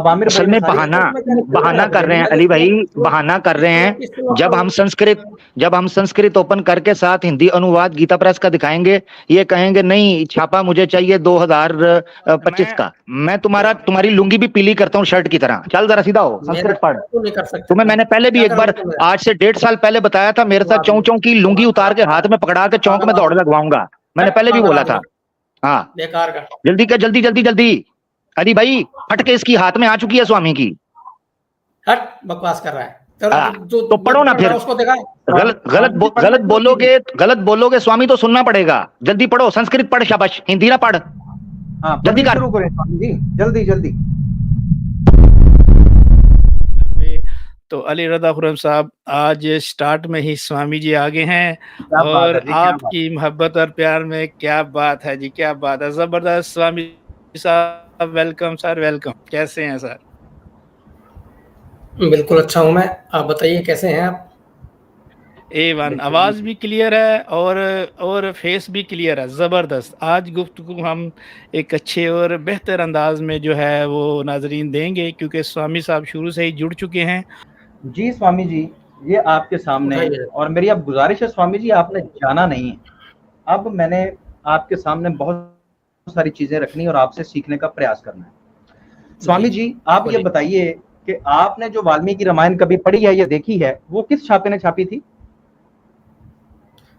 आमिर असल भाई ने में सारी बहाना मैं कहने बहाना कर रहे हैं अली भाई, बहाना कर रहे हैं। जब हम संस्कृत ओपन करके साथ हिंदी अनुवाद गीता प्रेस का दिखाएंगे, ये कहेंगे नहीं छापा मुझे चाहिए 2025 का। मैं तुम्हारी लुंगी भी पीली करता हूँ शर्ट की तरह। चल जरा सीधा हो, संस्कृत पढ़। नहीं कर सकते तुम्हें मैंने पहले भी एक बार आज से 1.5 साल पहले बताया था, मेरे साथ चौं चौं की लुंगी उतार के हाथ में पकड़ा के चौंक में दौड़ लगवाऊंगा। मैंने पहले भी बोला था। हाँ बेकार का जल्दी कर, जल्दी जल्दी जल्दी। अली भाई फटके इसकी हाथ में आ चुकी है स्वामी की। हट बकवास कर रहा है। तो पढ़ो ना फिर। उसको देखा गलत बोलोगे स्वामी तो सुनना पड़ेगा। जल्दी पढ़ो, संस्कृत पढ़, शाबाश, हिंदी ना पढ़। हाँ जल्दी कर। शुरू करें स्वामी जी, जल्दी जल्दी। तो अली रज़ा खुर्रम साहब आज स्टार्ट में ही स्वामी जी आगे हैं, और आपकी मोहब्बत और प्यार में क्या बात है जी, क्या बात है, जबरदस्त। स्वामी साहब वेलकम सर, वेलकम। कैसे हैं सर? बिल्कुल अच्छा हूं मैं, आप बताइए कैसे हैं आप? A1 आवाज़ भी क्लियर है और फेस भी क्लियर है, ज़बरदस्त। आज गुफ्तगू हम एक अच्छे और बेहतर अंदाज में जो है वो नाजरीन देंगे, क्योंकि स्वामी साहब शुरू से ही जुड़ चुके हैं। जी स्वामी जी, ये आपके सामने, और मेरी अब गुजारिश है स्वामी जी, आपने जाना नहीं है। अब मैंने आपके सामने बहुत सारी चीजें रखनी और आपसे सीखने का प्रयास करना है। स्वामी जी आप ये बताइए कि आपने जो वाल्मीकि रामायण कभी पढ़ी है या देखी है, वो किस छापे ने छापी थी?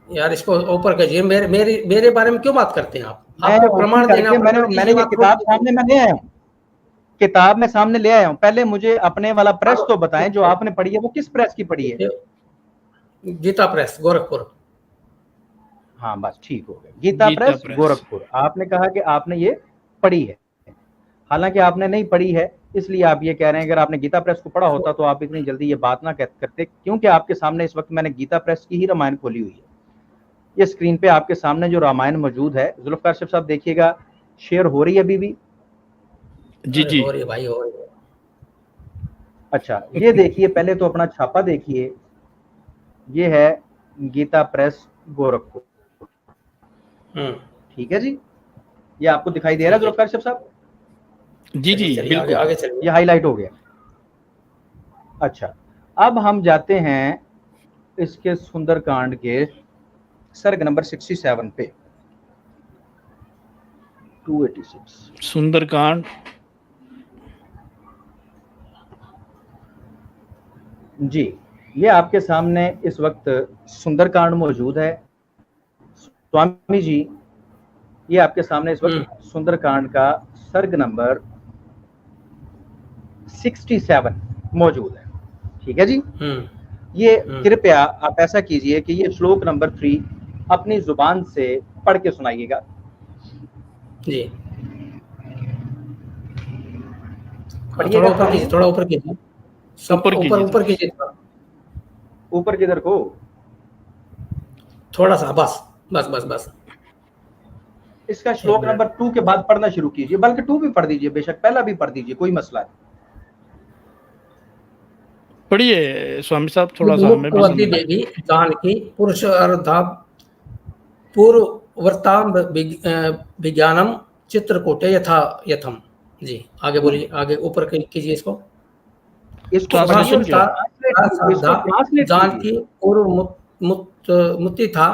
यार इसको ऊपर कीजिए, मेरे बारे में क्यों बात करते हैं आप? आपको प्रमाण देना। मैंने ये किताब सामने में ले आया हूँ, किताब में सामने ले आया हूँ। पहले मुझे अपने वाला प्रेस तो बताएं जो आपने पढ़ी है, वो किस प्रेस की पढ़ी है? गीता प्रेस गोरखपुर। हाँ बस ठीक हो गया, गीता प्रेस गोरखपुर। आपने कहा कि आपने ये पढ़ी है, हालांकि आपने नहीं पढ़ी है, इसलिए आप ये कह रहे हैं। अगर आपने गीता प्रेस को पढ़ा होता तो आप इतनी जल्दी ये बात ना करते, क्योंकि आपके सामने इस वक्त मैंने गीता प्रेस की ही रामायण खोली हुई है। ये स्क्रीन पे आपके सामने जो रामायण मौजूद है, जुल्फकार साहब देखिएगा, शेयर हो रही है अभी भी? जी जी हो रही है भाई, हो रही है। अच्छा ये देखिए, पहले तो अपना छापा देखिए, ये है गीता प्रेस गोरखपुर। ठीक है जी, ये आपको दिखाई दे रहा है जुल्फकार साहब? जी जी बिल्कुल, आगे चलिए। ये हाईलाइट हो गया। अच्छा अब हम जाते हैं इसके सुंदरकांड के सर्ग नंबर 67 पे, 286 सुंदरकांड। जी ये आपके सामने इस वक्त सुंदरकांड मौजूद है। स्वामी जी ये आपके सामने इस वक्त सुंदरकांड का सर्ग नंबर 67 मौजूद है। ठीक है जी। ये कृपया आप ऐसा कीजिए कि ये श्लोक नंबर 3 अपनी जुबान से पढ़ के सुनाइएगा। जी थोड़ा ऊपर कीजिए, थोड़ा ऊपर कीजिए, ऊपर कीजिए, ऊपर किधर को? थोड़ा सा, बस बस बस बस। इसका श्लोक नंबर 2 के बाद पढ़ना शुरू कीजिए, बल्कि 2 भी पढ़ दीजिए, बेशक पहला भी पढ़ दीजिए, कोई मसला नहीं। पढ़िए स्वामी साहब, थोड़ा सा हमें भी समझ। देवी जानकी पुरुष अर्धा पूर्ववर्ताम विज्ञानम चित्रकूटे यथा यथम। जी आगे बोलिए, आगे ऊपर कीजिए इसको। ट्रांसलेशन जानकी पूर्व मुक्ति था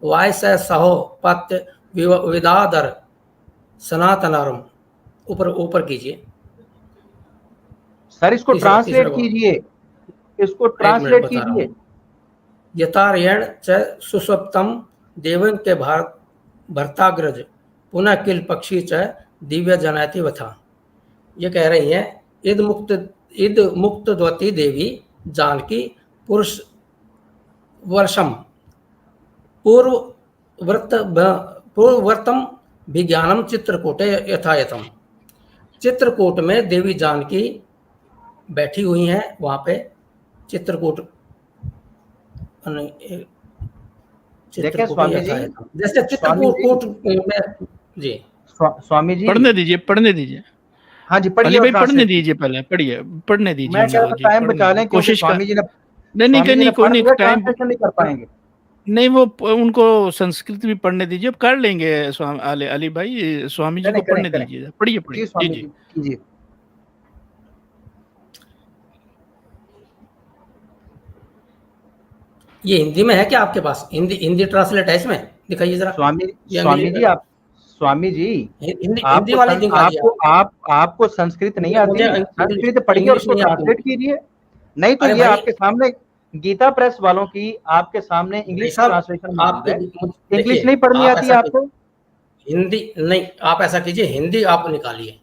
वायस सहो पत्य विदादर सनातनरम। ऊपर कीजिए सर, इसको ट्रांसलेट कीजिए, इसको ट्रांसलेट कीजिए। यथार्यण च सुस्वप्तम देवन के भर्ताग्रज पुनः किल पक्षी च दिव्य जनयति वथा। ये कह रही हैं इद मुक्तवती देवी जानकी पुरुष वर्षम पूर्ववर्तम विज्ञानम चित्रकूटे यथायथम। चित्रकूट में देवी जानकी बैठी हुई हैं, वहां पे चित्रकूट देखिए स्वामी जी, जैसे चित्रकूट में। जी स्वामी जी पढ़ने दीजिए। हाँ जी पढ़िए, भाई पढ़ने दीजिए, पहले पढ़ने दीजिए। मैं क्या टाइम बचा लें, कोशिश स्वामी जी ने नहीं कोई नहीं, टाइम नहीं कर पाएंगे। नहीं वो उनको संस्कृत भी पढ़ने दीजिए, अब कर लेंगे अली भाई। स्वामी जी को पढ़ने दीजिए, पढ़िए। जी ये हिंदी में है क्या आपके पास? हिंदी हिंदी ट्रांसलेट है इसमें? दिखाइए जरा। स्वामी ये स्वामी अंग्रेजी जी, आप स्वामी जी, हिंदी हिंदी आपको वाली निकालिए आप। आपको संस्कृत नहीं मुझे आती? संस्कृत पढ़िए और इंग्लिश उसको नहीं आती ट्रांसलेट मुझे। कीजिए। नहीं तो अरे ये भाई, आपके सामने गीता प्रेस वालों की आपके सामने भाई इंग्लिश साहब, ट्रांसलेशन मौजूद आपके है। इंग्लिश देखिए, नहीं पढ़नी आप आती ऐसा आपको? हिंदी नहीं, आप ऐसा कीजिए, हिंदी आप निकालिए,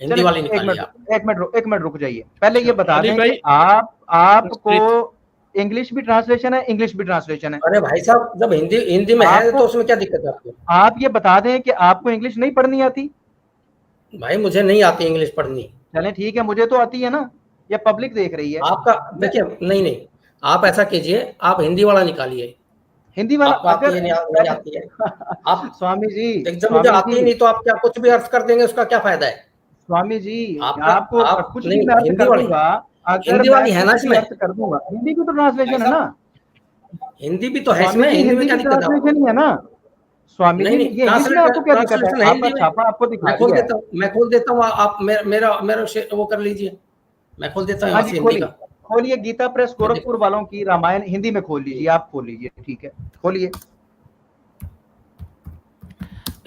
हिंदी चले, वाली निकालिए आप। एक मिनट रुक जाइए। पहले ये अच्छा, बता अली दें भाई कि आपको संस्कृत इंग्लिश भी ट्रांसलेशन है, इंग्लिश भी ट्रांसलेशन है। अरे भाई साहब, जब हिंदी हिंदी में है आपको तो उसमें क्या दिक्कत है आपको? आप ये बता दें कि आपको इंग्लिश नहीं पढ़नी आती? भाई मुझे नहीं आती इंग्लिश पढ़नी। चलें ठीक है, मुझे तो आती है ना, ये पब्लिक देख रही है। आपका देखिए, नहीं नहीं, आप ऐसा कीजिए, आप हिंदी वाला निकालिए। हिंदी वाला आपको आती अगर है नहीं आती है? आप स्वामी जी, जब मुझे आती ही नहीं तो आप क्या कुछ भी अर्थ कर देंगे, उसका क्या फायदा है? स्वामी जी, आपका आपको आप कुछ भी नहीं, मैं अर्थ हिंदी कर वाली, दूंगा। अगर हिंदी मैं वाली है ना कुछ भी इसमें? अर्थ कर दूंगा, हिंदी की तो भाई ट्रांसलेशन है ना साहब, हिंदी भी तो है स्वामी इसमें, जी, हिंदी में हिंदी क्या की दिक्कत है आपको? ट्रांसलेशन ही है ना स्वामी जी। नहीं नहीं, ये इंग्लिश में आपको क्या दिक्कत है? ट्रांसलेशन है आपका हिंदी में। छापा आपको दिखा मैं खोल दिया है। देता हूँ, मैं खोल देता हूँ, आप मेरा मेरा वो कर लीजिए, मैं खोल देता हूँ हाँ यहाँ जी, से हिंदी खोलिए का। खोलिए, गीता प्रेस मैं गोरखपुर वालों की रामायण हिंदी में खोल लीजिए। आप खोल लीजिए, ठीक है, खोलिए।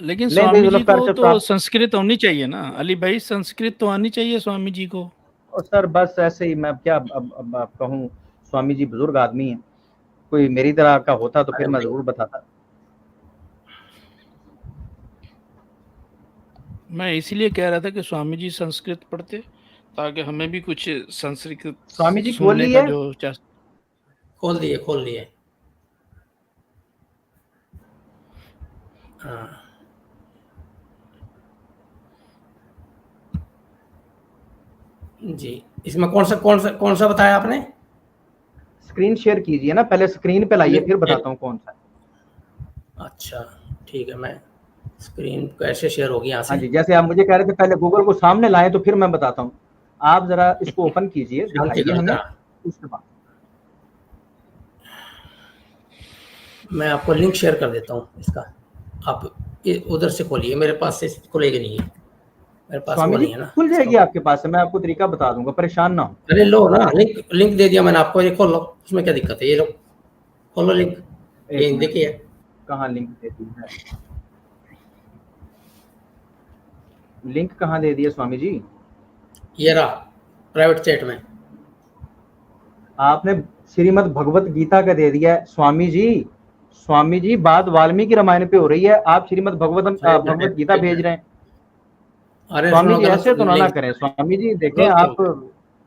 लेकिन ले स्वामी जी जुल्फकार को साहब, तो संस्कृत होनी चाहिए ना अली भाई, संस्कृत तो आनी चाहिए स्वामी जी को। और सर बस ऐसे ही, मैं क्या अब कहूँ, स्वामी जी बुजुर्ग आदमी हैं, कोई मेरी तरह का होता तो फिर अरे मैं भाई, जरूर बताता। मैं इसीलिए कह रहा था कि स्वामी जी संस्कृत पढ़ते ताकि हमें भी कुछ संस्कृत स्वामी जी खोल सुनने का लिए? जो खोल दिए खोल दिए। हाँ, जी, इसमें कौन सा बताया आपने? स्क्रीन शेयर कीजिए ना, पहले स्क्रीन पे लाइए, फिर बताता हूँ कौन सा है। अच्छा ठीक है, मैं स्क्रीन कैसे शेयर होगी यहाँ हाँ से? जी, जैसे आप मुझे कह रहे थे पहले गूगल को सामने लाएं तो फिर मैं बताता हूँ। आप जरा इसको ओपन कीजिए, शांति दिखाइए हमें, कविता, उसके बाद मैं आपको लिंक शेयर कर देता हूँ इसका, आप उधर से खोलिए, मेरे पास से खुलेगी नहीं है, मेरे पास वो स्वामी जी नहीं है ना खुल इसका। जाएगी आपके पास से, मैं आपको तरीका बता दूंगा, परेशान ना हो। अरे लो ना, लिंक लिंक दे दिया मैंने आपको, ये खोल लो, उसमें क्या दिक्कत है? ये लो, खोलो लिंक, ये एक हिंदी मिनट, की है। कहाँ लिंक दे दी है? लिंक कहाँ दे दिया स्वामी जी? ये रहा प्राइवेट चैट में। आपने श्रीमद् भगवत गीता का दे दिया है स्वामी जी। स्वामी जी, बात वाल्मीकि रामायण पे हो रही है, आप श्रीमद् भगवत गीता भेज रहे हैं। अरे स्वामी सुनो, जी ऐसे तो ना लिंक, करें स्वामी जी, देखें गलत हो आप। गया,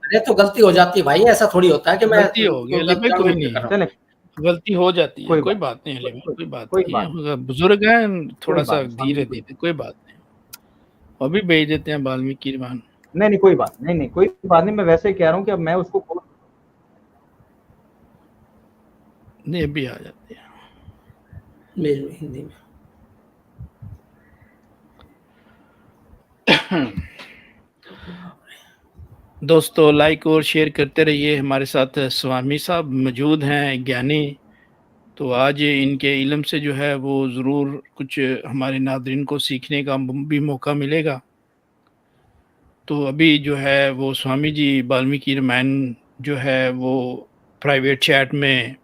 अरे तो गलती हो जाती है भाई, ऐसा थोड़ी होता है कि मैं गलती हो गई अली भाई, कोई नहीं, चले, गलती हो जाती है, कोई कोई बात बात नहीं अली भाई, कोई बात कोई नहीं बात है, बुजुर्ग हैं, थोड़ा सा बात, स्वामी धीरे जी, धीरे, कोई बात नहीं, अभी भेज देते हैं वाल्मीकि रामायण। नहीं नहीं कोई बात नहीं, कोई बात नहीं, मैं वैसे ही कह रहा हूँ कि अब मैं उसको नहीं अभी आ जाते हैं। हिंदी में। दोस्तों लाइक और शेयर करते रहिए, हमारे साथ स्वामी साहब मौजूद हैं, ज्ञानी, तो आज इनके इल्म से जो है वो ज़रूर कुछ हमारे नादरीन को सीखने का भी मौका मिलेगा। तो अभी जो है वो स्वामी जी वाल्मीकि रामायण जो है वो प्राइवेट चैट में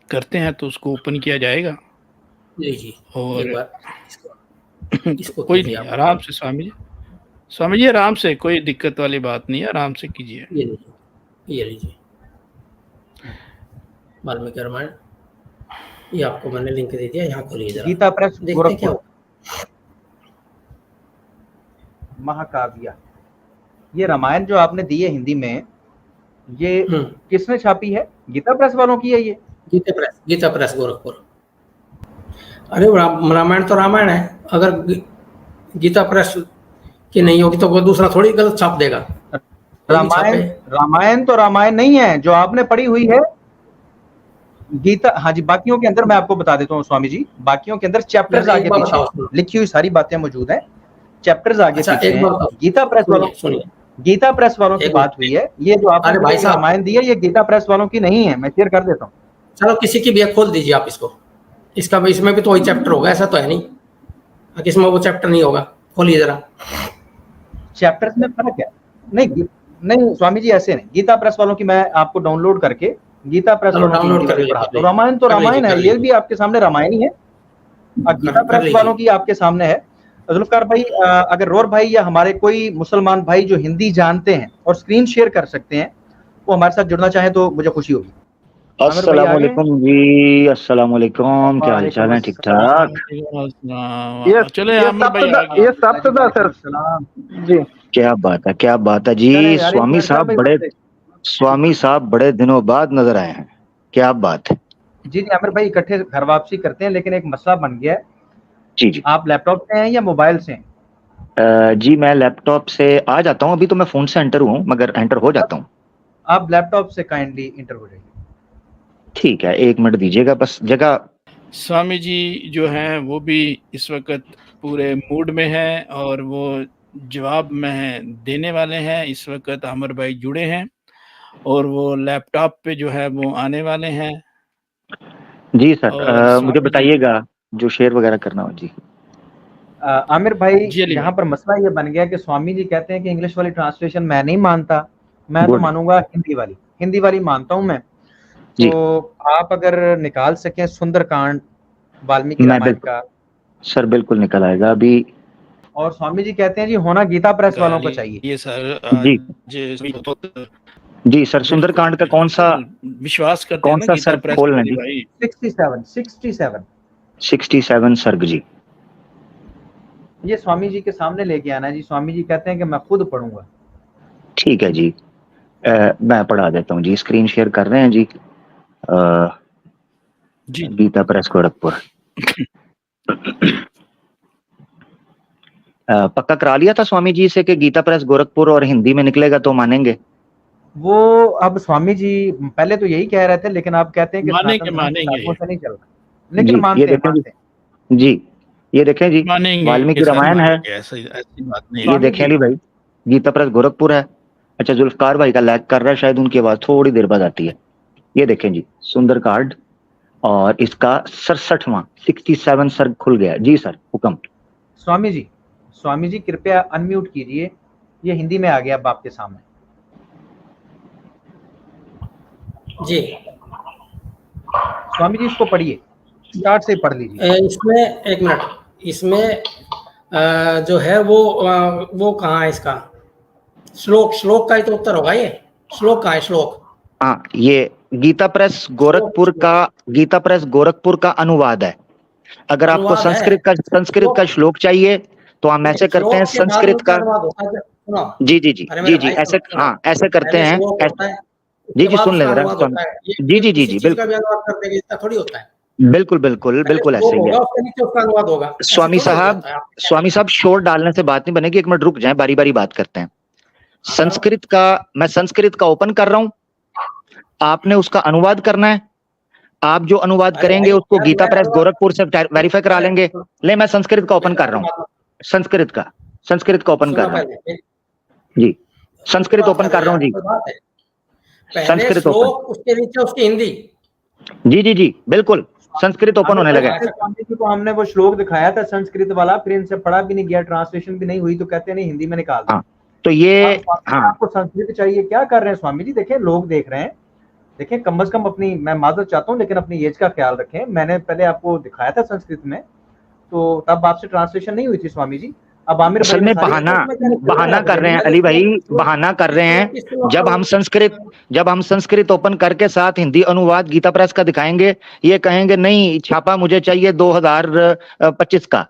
करते हैं, तो उसको ओपन किया जाएगा। जी जी, और एक बार इसको कोई कीजिए नहीं, आप। आराम से स्वामी जी आराम से, कोई दिक्कत वाली बात नहीं है, आराम से कीजिए। ये लीजिए वाल्मीकि रामायण, ये आपको मैंने लिंक दे दिया, यहाँ खोलिए जरा, गीता प्रेस देखते क्या गोरखपुर महाकाव्य, ये रामायण जो आपने दी है हिंदी में, ये किसने छापी है? गीता प्रेस वालों की है ये? गीता प्रेस गोरखपुर। अरे रामायण तो रामायण है, अगर गीता प्रेस की नहीं होगी तो कोई दूसरा थोड़ी गलत छाप देगा। रामायण तो रामायण नहीं है जो आपने पढ़ी हुई है गीता। हाँ जी, बाकियों के अंदर मैं आपको बता देता हूँ स्वामी जी, बाकियों के अंदर चैप्टर्स आगे पीछे लिखी हुई सारी बातें मौजूद हैं, चैप्टर्स आगे पीछे हैं। गीता प्रेस वालों की बात हुई है, ये जो आपने रामायण दी है ये गीता प्रेस वालों की नहीं है, मैं शेयर कर देता हूँ। चलो किसी की भी खोल दीजिए आप इसको, इसका इसमें भी तो वही चैप्टर होगा, ऐसा तो है नहीं इसमें वो चैप्टर नहीं होगा, खोलिए जरा। चैप्टर्स में फर्क है? नहीं स्वामी जी ऐसे नहीं, गीता प्रेस वालों की मैं आपको डाउनलोड करके गीता प्रेस चलो वालों की डाउनलोड हिंदी कर वाली लीजिए, पढ़ाता कर हूँ। रामायण तो कर लीजिए, रामायण कर है, ये लीजिए। भी आपके सामने रामायण ही है। गीता कर प्रेस लीजिए। वालों की आपके सामने है। जुल्फकार भाई, अगर रोर भाई या हमारे कोई मुसलमान भाई जो हिंदी जानते हैं और स्क्रीन शेयर कर सकते हैं, वो हमारे साथ जुड़ना चाहे तो मुझे खुशी होगी। आमिर भाई आ गए? अस्सलामुअलैकुम जी, अस्सलामुअलैकुम, क्या हाल चाल है? ठीक ठाक। चले आमिर भाई आ गए। ये सप्तदा सर सलाम जी। क्या बात है, क्या बात है चले जी। यार, एक मिनट सर भाई स्वामी साहब बड़े दिनों बाद नजर आए हैं, क्या बात है। जी जी आमिर भाई, इकट्ठे घर वापसी करते हैं, लेकिन एक मसला बन गया है। जी जी। आप लैपटॉप से हैं या मोबाइल से हैं? जी मैं लैपटॉप से आ जाता हूँ, अभी तो मैं फोन से एंटर हूँ, मगर एंटर हो जाता हूँ। आप लैपटॉप से काइंडली इंटर हो जाइए। ठीक है, 1 मिनट दीजिएगा बस जगह। स्वामी जी जो हैं वो भी इस वक्त पूरे मूड में हैं और वो जवाब में देने वाले हैं। इस वक्त आमिर भाई जुड़े हैं और वो लैपटॉप पे जो है वो आने वाले हैं। जी सर, और मुझे स्वामी जी बताइएगा जो शेयर वगैरह करना हो। जी आमिर भाई, जी अली यहाँ भाई। पर मसला ये बन गया कि स्वामी जी कहते हैं कि इंग्लिश वाली ट्रांसलेशन मैं नहीं मानता, मैं तो गुड मानूंगा हिंदी वाली मानता हूँ मैं। जी। तो आप अगर निकाल सकें सुंदरकांड वाल्मीकि मैं रामायण बिल्कुल का। सर, बिल्कुल निकल आएगा अभी। और स्वामी जी कहते हैं जी होना गीता प्रेस वालों को चाहिए। ये सर जी आज जी सर, बिल्कुल सुंदरकांड का कौन सा बिल्कुल विश्वास करते हैं ना गीता सर प्रेस खोल लें वाली जी? भाई। 67 67 सर्ग जी। ये स्वामी जी के सामने लेके आना है जी। स्वामी जी कहते हैं कि मैं खुद पढ़ूंगा। ठीक है जी, मैं पढ़ा देता हूँ जी, स्क्रीन शेयर कर रहे हैं जी। जी गीता प्रेस गोरखपुर। पक्का करा लिया था स्वामी जी से कि गीता प्रेस गोरखपुर और हिंदी में निकलेगा तो मानेंगे। वो अब स्वामी जी पहले तो यही कह रहे थे, लेकिन आप कहते हैं कि सनातन धर्म के मानेंगे साधुओं से नहीं चल रहा, लेकिन जी ये देखें जी। जी ये देखें जी, मानेंगे वाल्मीकि सर, रामायण है। मानेंगे, ऐसी बात नहीं ये है। देखें अली भाई, गीता प्रेस गोरखपुर है। अच्छा, जुल्फकार भाई का लैग कर रहा है शायद, उनकी आवाज थोड़ी देर बाद आती है। ये देखें जी, सुंदरकांड और इसका 67वां 67 सर्ग खुल गया जी। सर हुक्म। स्वामी जी कृपया अनम्यूट कीजिए, ये हिंदी में आ गया अब आपके सामने। जी स्वामी जी इसको पढ़िए, स्टार्ट से पढ़ लीजिए। इसमें एक मिनट, इसमें जो है वो कहाँ है इसका श्लोक का ही तो उत्तर होगा ये। श्लोक कहाँ है श्लोक? हाँ, ये गीता प्रेस गोरखपुर का अनुवाद है। अगर आपको अनुवाद है। संस्कृत का श्लोक चाहिए तो हम ऐसे करते हैं, श्लोक के बाद संस्कृत उसका का। अनुवाद होता है। सुनो, जी जी जी अरे जी मेरे जी, भाई ऐसे सुनो, हाँ ऐसे करते पहले हैं। श्लोक होता है, जी उसके जी, बाद सुन ले उसका जरा। अनुवाद होता है। जी ये जी जी किसी जी, चीज का बिल्कुल भी अनुवाद कर देंगे, इसका थोड़ी होता है। बिल्कुल बिल्कुल पहले बिल्कुल श्लोक ऐसे ही है। होगा, उसके नीचे उसका अनुवाद होगा, ऐसे स्वामी थोड़ा हो साहब, जाता है। आप क्या करते हैं? शोर डालने से बात नहीं बनेगी। 1 मिनट रुक जाएं, बारी बारी बात करते हैं। हाँ, करो। मैं संस्कृत का ओपन कर रहा हूं, आपने उसका अनुवाद करना है। आप जो अनुवाद अरे करेंगे भाई उसको यार, गीता मैं प्रेस अनुवाद गोरखपुर से वेरीफाई करा अरे लेंगे। ले, मैं संस्कृत का ओपन मेरा कर रहा हूँ। अनुवाद संस्कृत का ओपन कर सुनो रहा हूँ पहले, जी। उसकी संस्कृत बात ओपन कर कर रहे रहा हैं हूँ यार, जी। कोई बात है। पहले संस्कृत ओपन। श्लोक, उसके नीचे उसकी हिंदी। जी जी जी, बिल्कुल संस्कृत ओपन होने लगा है। स्वामी जी को हमने वो श्लोक दिखाया था संस्कृत वाला, फिर इनसे पढ़ा भी नहीं गया, ट्रांसलेशन भी नहीं हुई, तो कहते नहीं हिंदी में निकाल दो। हाँ तो ये, आप स्वामी जी, हाँ आपको संस्कृत चाहिए, क्या कर रहे हैं स्वामी जी? देखें लोग देख रहे हैं, देखें कम से कम अपनी, मैं माजरत चाहता हूँ लेकिन अपनी एज का ख्याल रखें। मैंने पहले आपको दिखाया था संस्कृत में, तो तब आपसे ट्रांसलेशन नहीं हुई थी स्वामी जी। अब आमिर भाई असल ने में सारी बहाना कर रहे हैं अली भाई, बहाना कर रहे हैं। जब हम संस्कृत ओपन करके साथ हिंदी अनुवाद गीता प्रेस का दिखाएंगे, ये कहेंगे नहीं छापा मुझे चाहिए 2025 का,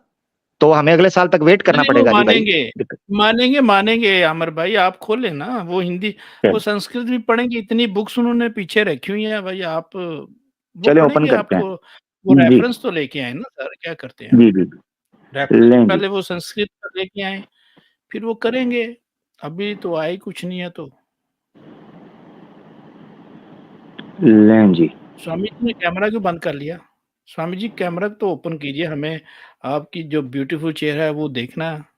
तो हमें अगले साल तक वेट करना नहीं, वो पड़ेगा अली भाई। मानेंगे आमिर भाई, आप खोले ना वो हिंदी, वो संस्कृत भी पढ़ेंगे। इतनी बुक्स उन्होंने पीछे रखी हुई है भाई, आप वो चले ओपन पढ़ेंगे। करते हैं आपको वो जी रेफरेंस तो लेके आए ना सर, क्या करते हैं आप? जी जी। रेफरेंस लें जी, पहले वो संस्कृत का लेके आए, फिर वो करेंगे। अभी तो आई कुछ नहीं है। तो लें जी। स्वामी जी ने कैमरा क्यों बंद कर लिया? स्वामी जी कैमरा तो ओपन कीजिए, हमें आपकी जो ब्यूटीफुल चेहरा है वो देखना है।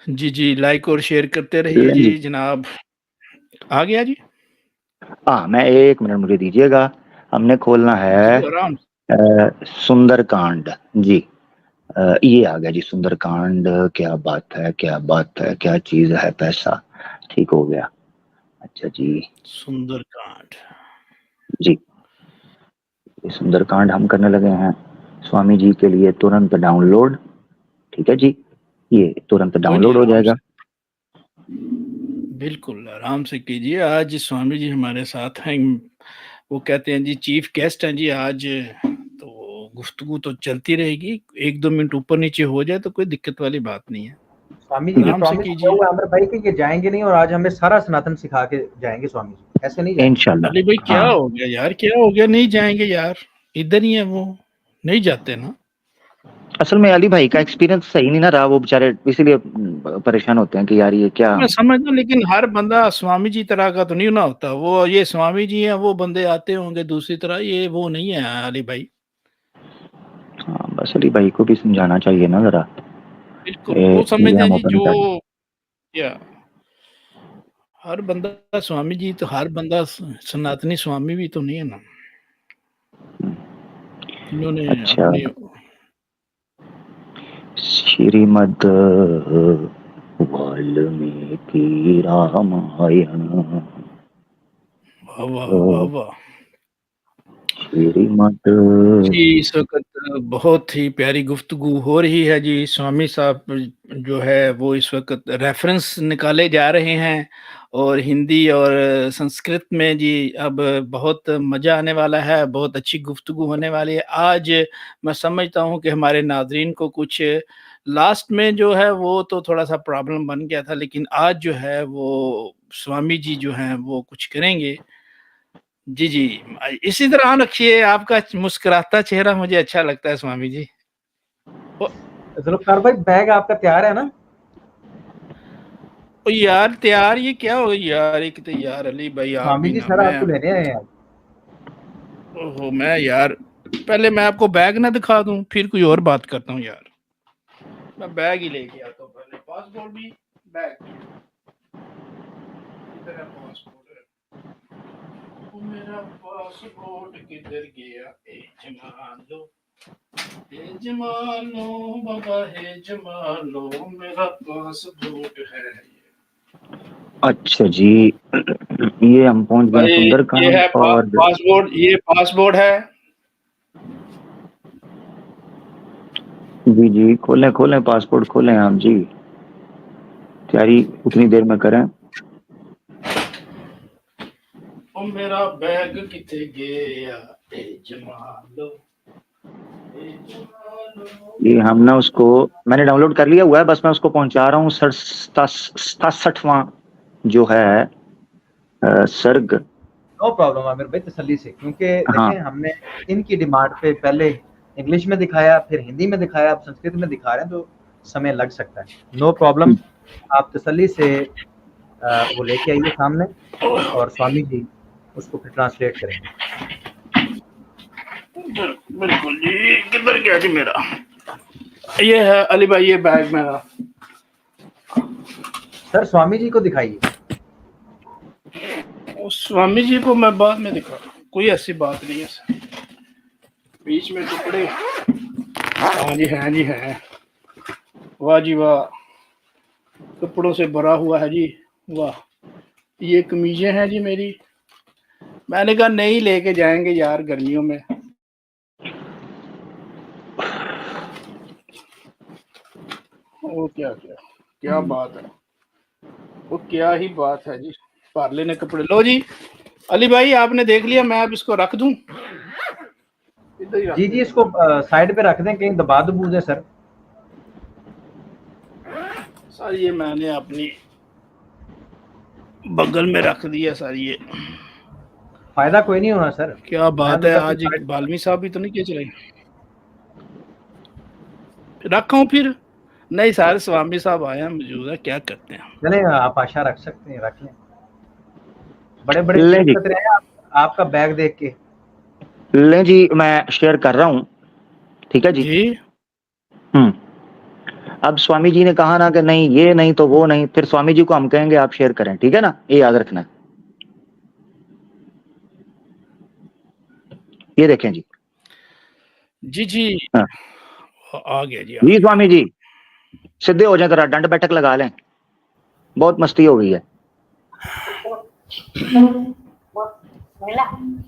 जी जी, लाइक और शेयर करते रहिए जी जनाब। आ गया जी। हाँ, मैं 1 मिनट मुझे दीजिएगा। हमने खोलना है जी, आराम से। सुंदरकांड जी। ये आ गया जी सुंदरकांड। क्या बात है, क्या बात है, क्या चीज है पैसा। ठीक हो गया। अच्छा जी सुंदरकांड जी, ये सुंदरकांड हम करने लगे हैं स्वामी जी के लिए तुरंत डाउनलोड। ठीक है जी, ये तुरंत कोई नहीं, डाउनलोड हो आराम जाएगा। से, बिल्कुल आराम से कीजिए। आज स्वामी जी हमारे साथ हैं, वो कहते हैं जी चीफ गेस्ट हैं जी आज, तो गुफ्तगू तो चलती रहेगी, 1-2 मिनट ऊपर नीचे हो जाए तो कोई दिक्कत वाली बात नहीं है। स्वामी जी ने आराम से प्रॉमिस किया कीजिए। हुआ है आमिर भाई कि ये जाएंगे नहीं, और आज हमें सारा सनातन सिखा के जाएंगे स्वामी जी, ऐसे नहीं जाएंगे। इंशाल्लाह। अली भाई क्या हाँ, हो गया यार, क्या हो गया, नहीं जाएंगे यार, इधर ही है वो, नहीं जाते ना। असल में अली भाई का एक्सपीरियंस सही नहीं ना रहा, वो बेचारे इसीलिए परेशान होते हैं कि यार ये क्या। मैं समझता हूँ, लेकिन हर बंदा स्वामी जी तरह का तो नहीं ना होता। वो ये स्वामी जी हैं, वो बंदे आते होंगे दूसरी तरह, ये वो नहीं है अली भाई। हाँ, बस अली भाई को भी समझाना चाहिए ना जरा। बिल्कुल, ये वो चीजें समझते हैं हम जी ओपन जो, कर। या हर बंदा स्वामी जी, तो हर बंदा सनातनी स्वामी भी तो नहीं है ना। इन्होंने अच्छा, अपनी, श्रीमद् वाल्मीकि रामायण। वाह वाह वाह वाह श्रीमद् जी। इस वक्त बहुत ही प्यारी गुफ्तगू हो रही है जी। स्वामी साहब जो है वो इस वक्त रेफरेंस निकाले जा रहे हैं, और हिंदी और संस्कृत में जी अब बहुत मज़ा आने वाला है, बहुत अच्छी गुफ्तगू होने वाली है। आज मैं समझता हूँ कि हमारे नाज़रीन को कुछ लास्ट में जो है वो तो थोड़ा-सा प्रॉब्लम बन गया था, लेकिन आज जो है वो स्वामी जी जो हैं वो कुछ करेंगे। जी, जी। इसी तरह रखिए, आपका मुस्कुराता चेहरा मुझे अच्छा लगता है स्वामी जी। ओ जुल्फ़िकार भाई बैग आपका तैयार है ना? ओ यार तैयार, ये क्या हो यार, एक तो यार अली भाई आप स्वामी भी जी ना, सर मैं, आपको लेने आए हैं आज। ओहो मैं यार, पहले मैं आपको बैग ना दिखा दूँ, फिर कोई और बात करता हूँ यार। मैं बैग ही लेके आता हूँ पहले, पासपोर्ट भी, बैग भी। किधर है पासपोर्ट? ओ मेरा पासपोर्ट किधर गया? ए जमालो, हे जमालो बाबा, हे जमालो, मेरा पासपोर्ट है ये। अच्छा जी, ये हम पहुंच गए भाई ये सुंदरकांड है और पासपोर्ट, ये पासपोर्ट है। जी जी, खोलें खोलें पासपोर्ट खोलें आप जी, तैयारी उतनी देर में करें। ओ मेरा बैग किथे गया? ए जमालो, ए जमालो। ये हम ना उसको, मैंने डाउनलोड कर लिया हुआ है, बस मैं उसको पहुंचा रहा हूँ 67वां जो है सर्ग। नो प्रॉब्लम आमिर भाई, तसल्ली से, क्योंकि हाँ, देखें हमने इनकी डिमांड पे पहले इंग्लिश में दिखाया, फिर हिंदी में दिखाया, अब संस्कृत में दिखा रहे हैं, तो समय लग सकता है। नो प्रॉब्लम, आप तसल्ली से वो लेके आइए सामने, और स्वामी जी उसको फिर ट्रांसलेट करेंगे। बिल्कुल जी, किधर गया जी मेरा? ये है अली भाई, ये बैग मेरा। सर स्वामी जी को दिखाइए। स्वामी जी को मैं बाद में दिखा, कोई ऐसी बात नहीं है सर। बीच में टुकड़े, हाँ जी हैं जी हैं, वाह जी वाह, कपड़ों से भरा हुआ है जी, वाह। ये कमीजें हैं जी मेरी, मैंने कहा नहीं लेके जाएंगे यार गर्मियों में। वो क्या क्या क्या बात है, वो क्या ही बात है जी, भर लेने कपड़े। लो जी अली भाई, आपने देख लिया, मैं अब इसको रख दूं इधर ही रख जी जी, इसको साइड पे रख दें, कहीं दबा दबू दें सर। सर ये मैंने अपनी बगल में रख दिया सर। ये फायदा कोई नहीं होना सर। क्या बात है, आज साइड बाल्मी साहब भी तो नहीं के चले, रखा हूँ फिर? नहीं सारे स्वामी साहब आए हैं, मौजूद है, क्या करते हैं। चले, आप आशा रख सकते हैं, रख लें। बड़े बड़े ले खुश जी, लग रहे हैं आपका बैग देख के। ले जी, मैं शेयर कर रहा हूँ। ठीक है जी। जी अब स्वामी जी ने कहा ना कि नहीं ये नहीं तो वो नहीं, फिर स्वामी जी को हम कहेंगे आप शेयर करें, ठीक है ना, ये याद रखना। ये देखें जी। जी जी हाँ। आ गया जी, जी स्वामी जी सीधे हो जाए, जरा दंड बैठक लगा लें, बहुत मस्ती हो गई है।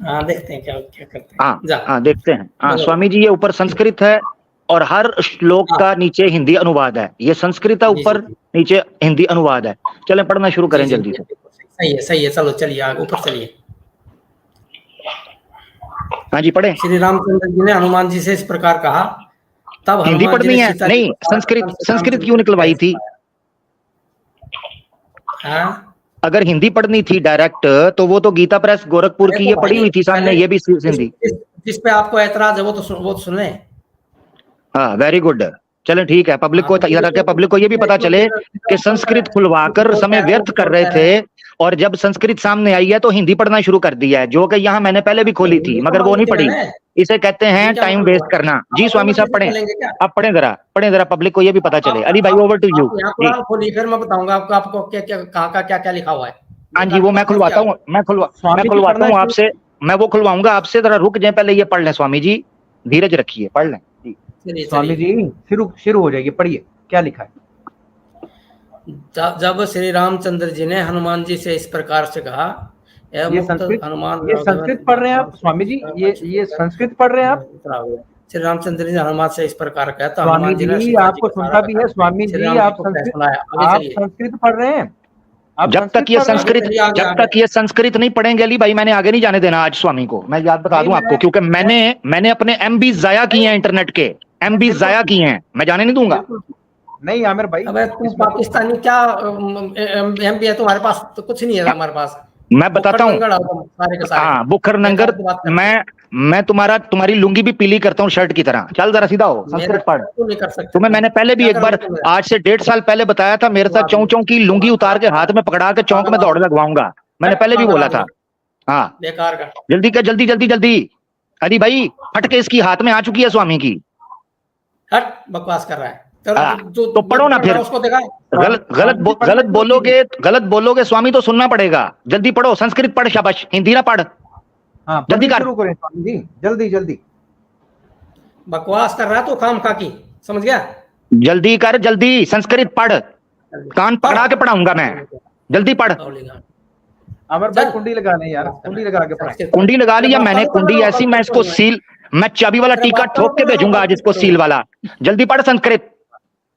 हाँ देखते हैं क्या क्या करते हैं। हाँ देखते हैं। हाँ स्वामी जी, ये ऊपर संस्कृत है और हर श्लोक का नीचे हिंदी अनुवाद है। ये संस्कृत है ऊपर, नीचे हिंदी अनुवाद है। चलें पढ़ना शुरू करें जल्दी से। सही है चलो चलिए आगे ऊपर चलिए। हाँ जी पढ़े। श्री रामचंद्र जी ने हनुमान जी से इस प्रकार कहा, तब हिंदी पढ़नी है? नहीं, संस्कृत क्यों निकलवाई थी? अगर हिंदी पढ़नी थी डायरेक्ट तो वो तो गीता प्रेस गोरखपुर की ये पढ़ी हुई थी सामने, ये भी हिंदी। जिस पे आपको ऐतराज है वो तो सुन लें। हाँ वेरी गुड, चलें ठीक है। पब्लिक को तैयार करके पब्लिक को ये भी पता चले कि संस्कृत खुलवाकर समय व्यर्थ कर रहे थे और जब संस्कृत सामने आई है तो हिंदी पढ़ना शुरू कर दिया है, जो कि यहाँ मैंने पहले भी खोली थी मगर वो नहीं पढ़ी। इसे कहते हैं टाइम वेस्ट करना। जी स्वामी साहब पढ़ें, आप पढ़ें जरा पब्लिक को ये भी पता चले। अली भाई ओवर टू यू। फिर मैं बताऊंगा आपको क्या लिखा हुआ है। हाँ जी वो मैं खुलवाता हूँ, मैं खुलवाता हूँ आपसे, मैं वो खुलवाऊंगा आपसे। जरा रुक जाए, पहले ये पढ़ लें स्वामी जी, धीरज रखिए, पढ़ लें। स्वामी जी शुरू हो जाएगी, पढ़िए क्या लिखा है। जब श्री रामचंद्र जी ने हनुमान जी से इस प्रकार से कहा, ये संस्कृत पढ़ रहे हैं आप स्वामी जी? ये संस्कृत पढ़ रहे हैं आप? श्री रामचंद्र जी ने हनुमान से इस प्रकार कहा तो हनुमान जी ने आपको सुनता भी है स्वामी जी, आप संस्कृत पढ़ रहे हैं। जब तक ये संस्कृत नहीं पढ़ेंगे अली भाई, मैंने आगे नहीं जाने देना आज स्वामी को। मैं याद बता दूं आपको, क्योंकि मैंने अपने MB जाया किए हैं, इंटरनेट के MB जाया किए हैं, मैं जाने नहीं दूंगा। नहीं आमिर भाई, अबे तुम पाकिस्तानी क्या MB है तुम्हारे पास? तो कुछ नहीं है हमारे पास। मैं बताता हूँ। हाँ बुखर नंगर, मैं तुम्हारी लुंगी भी पीली करता हूँ शर्ट की तरह। चल जरा सीधा हो, संस्कृत पढ़। तुम्हें मैंने पहले भी एक बार आज से 1.5 साल पहले बताया था, मेरे साथ चौं की लुंगी उतार के हाथ में पकड़ा के चौक में दौड़ लगवाऊंगा, मैंने पहले भी बोला था। हाँ जल्दी कर, जल्दी अली भाई, फटके इसकी हाथ में आ चुकी है स्वामी की। हट बकवास कर रहा है तो पढ़ो ना फिर। गलत बोलोगे स्वामी तो सुनना पड़ेगा। जल्दी पढ़ो, संस्कृत पढ़, शाबाश, हिंदी ना पढ़। हाँ, जल्दी शुरू करें स्वामी जी, जल्दी। बकवास कर रहा है तो काम का की, समझ गया? जल्दी कर, जल्दी संस्कृत पढ़, कान पकड़ा के पढ़ाऊंगा मैं। जल्दी पढ़। अमर भाई कुंडी लगा ले यार, कुंडी लगा के पढ़। कुंडी लगा लिया मैंने, कुंडी ऐसी, मैं इसको सील, मैं चाबी वाला टीका ठोक के भेजूंगा आज इसको, सील वाला। जल्दी पढ़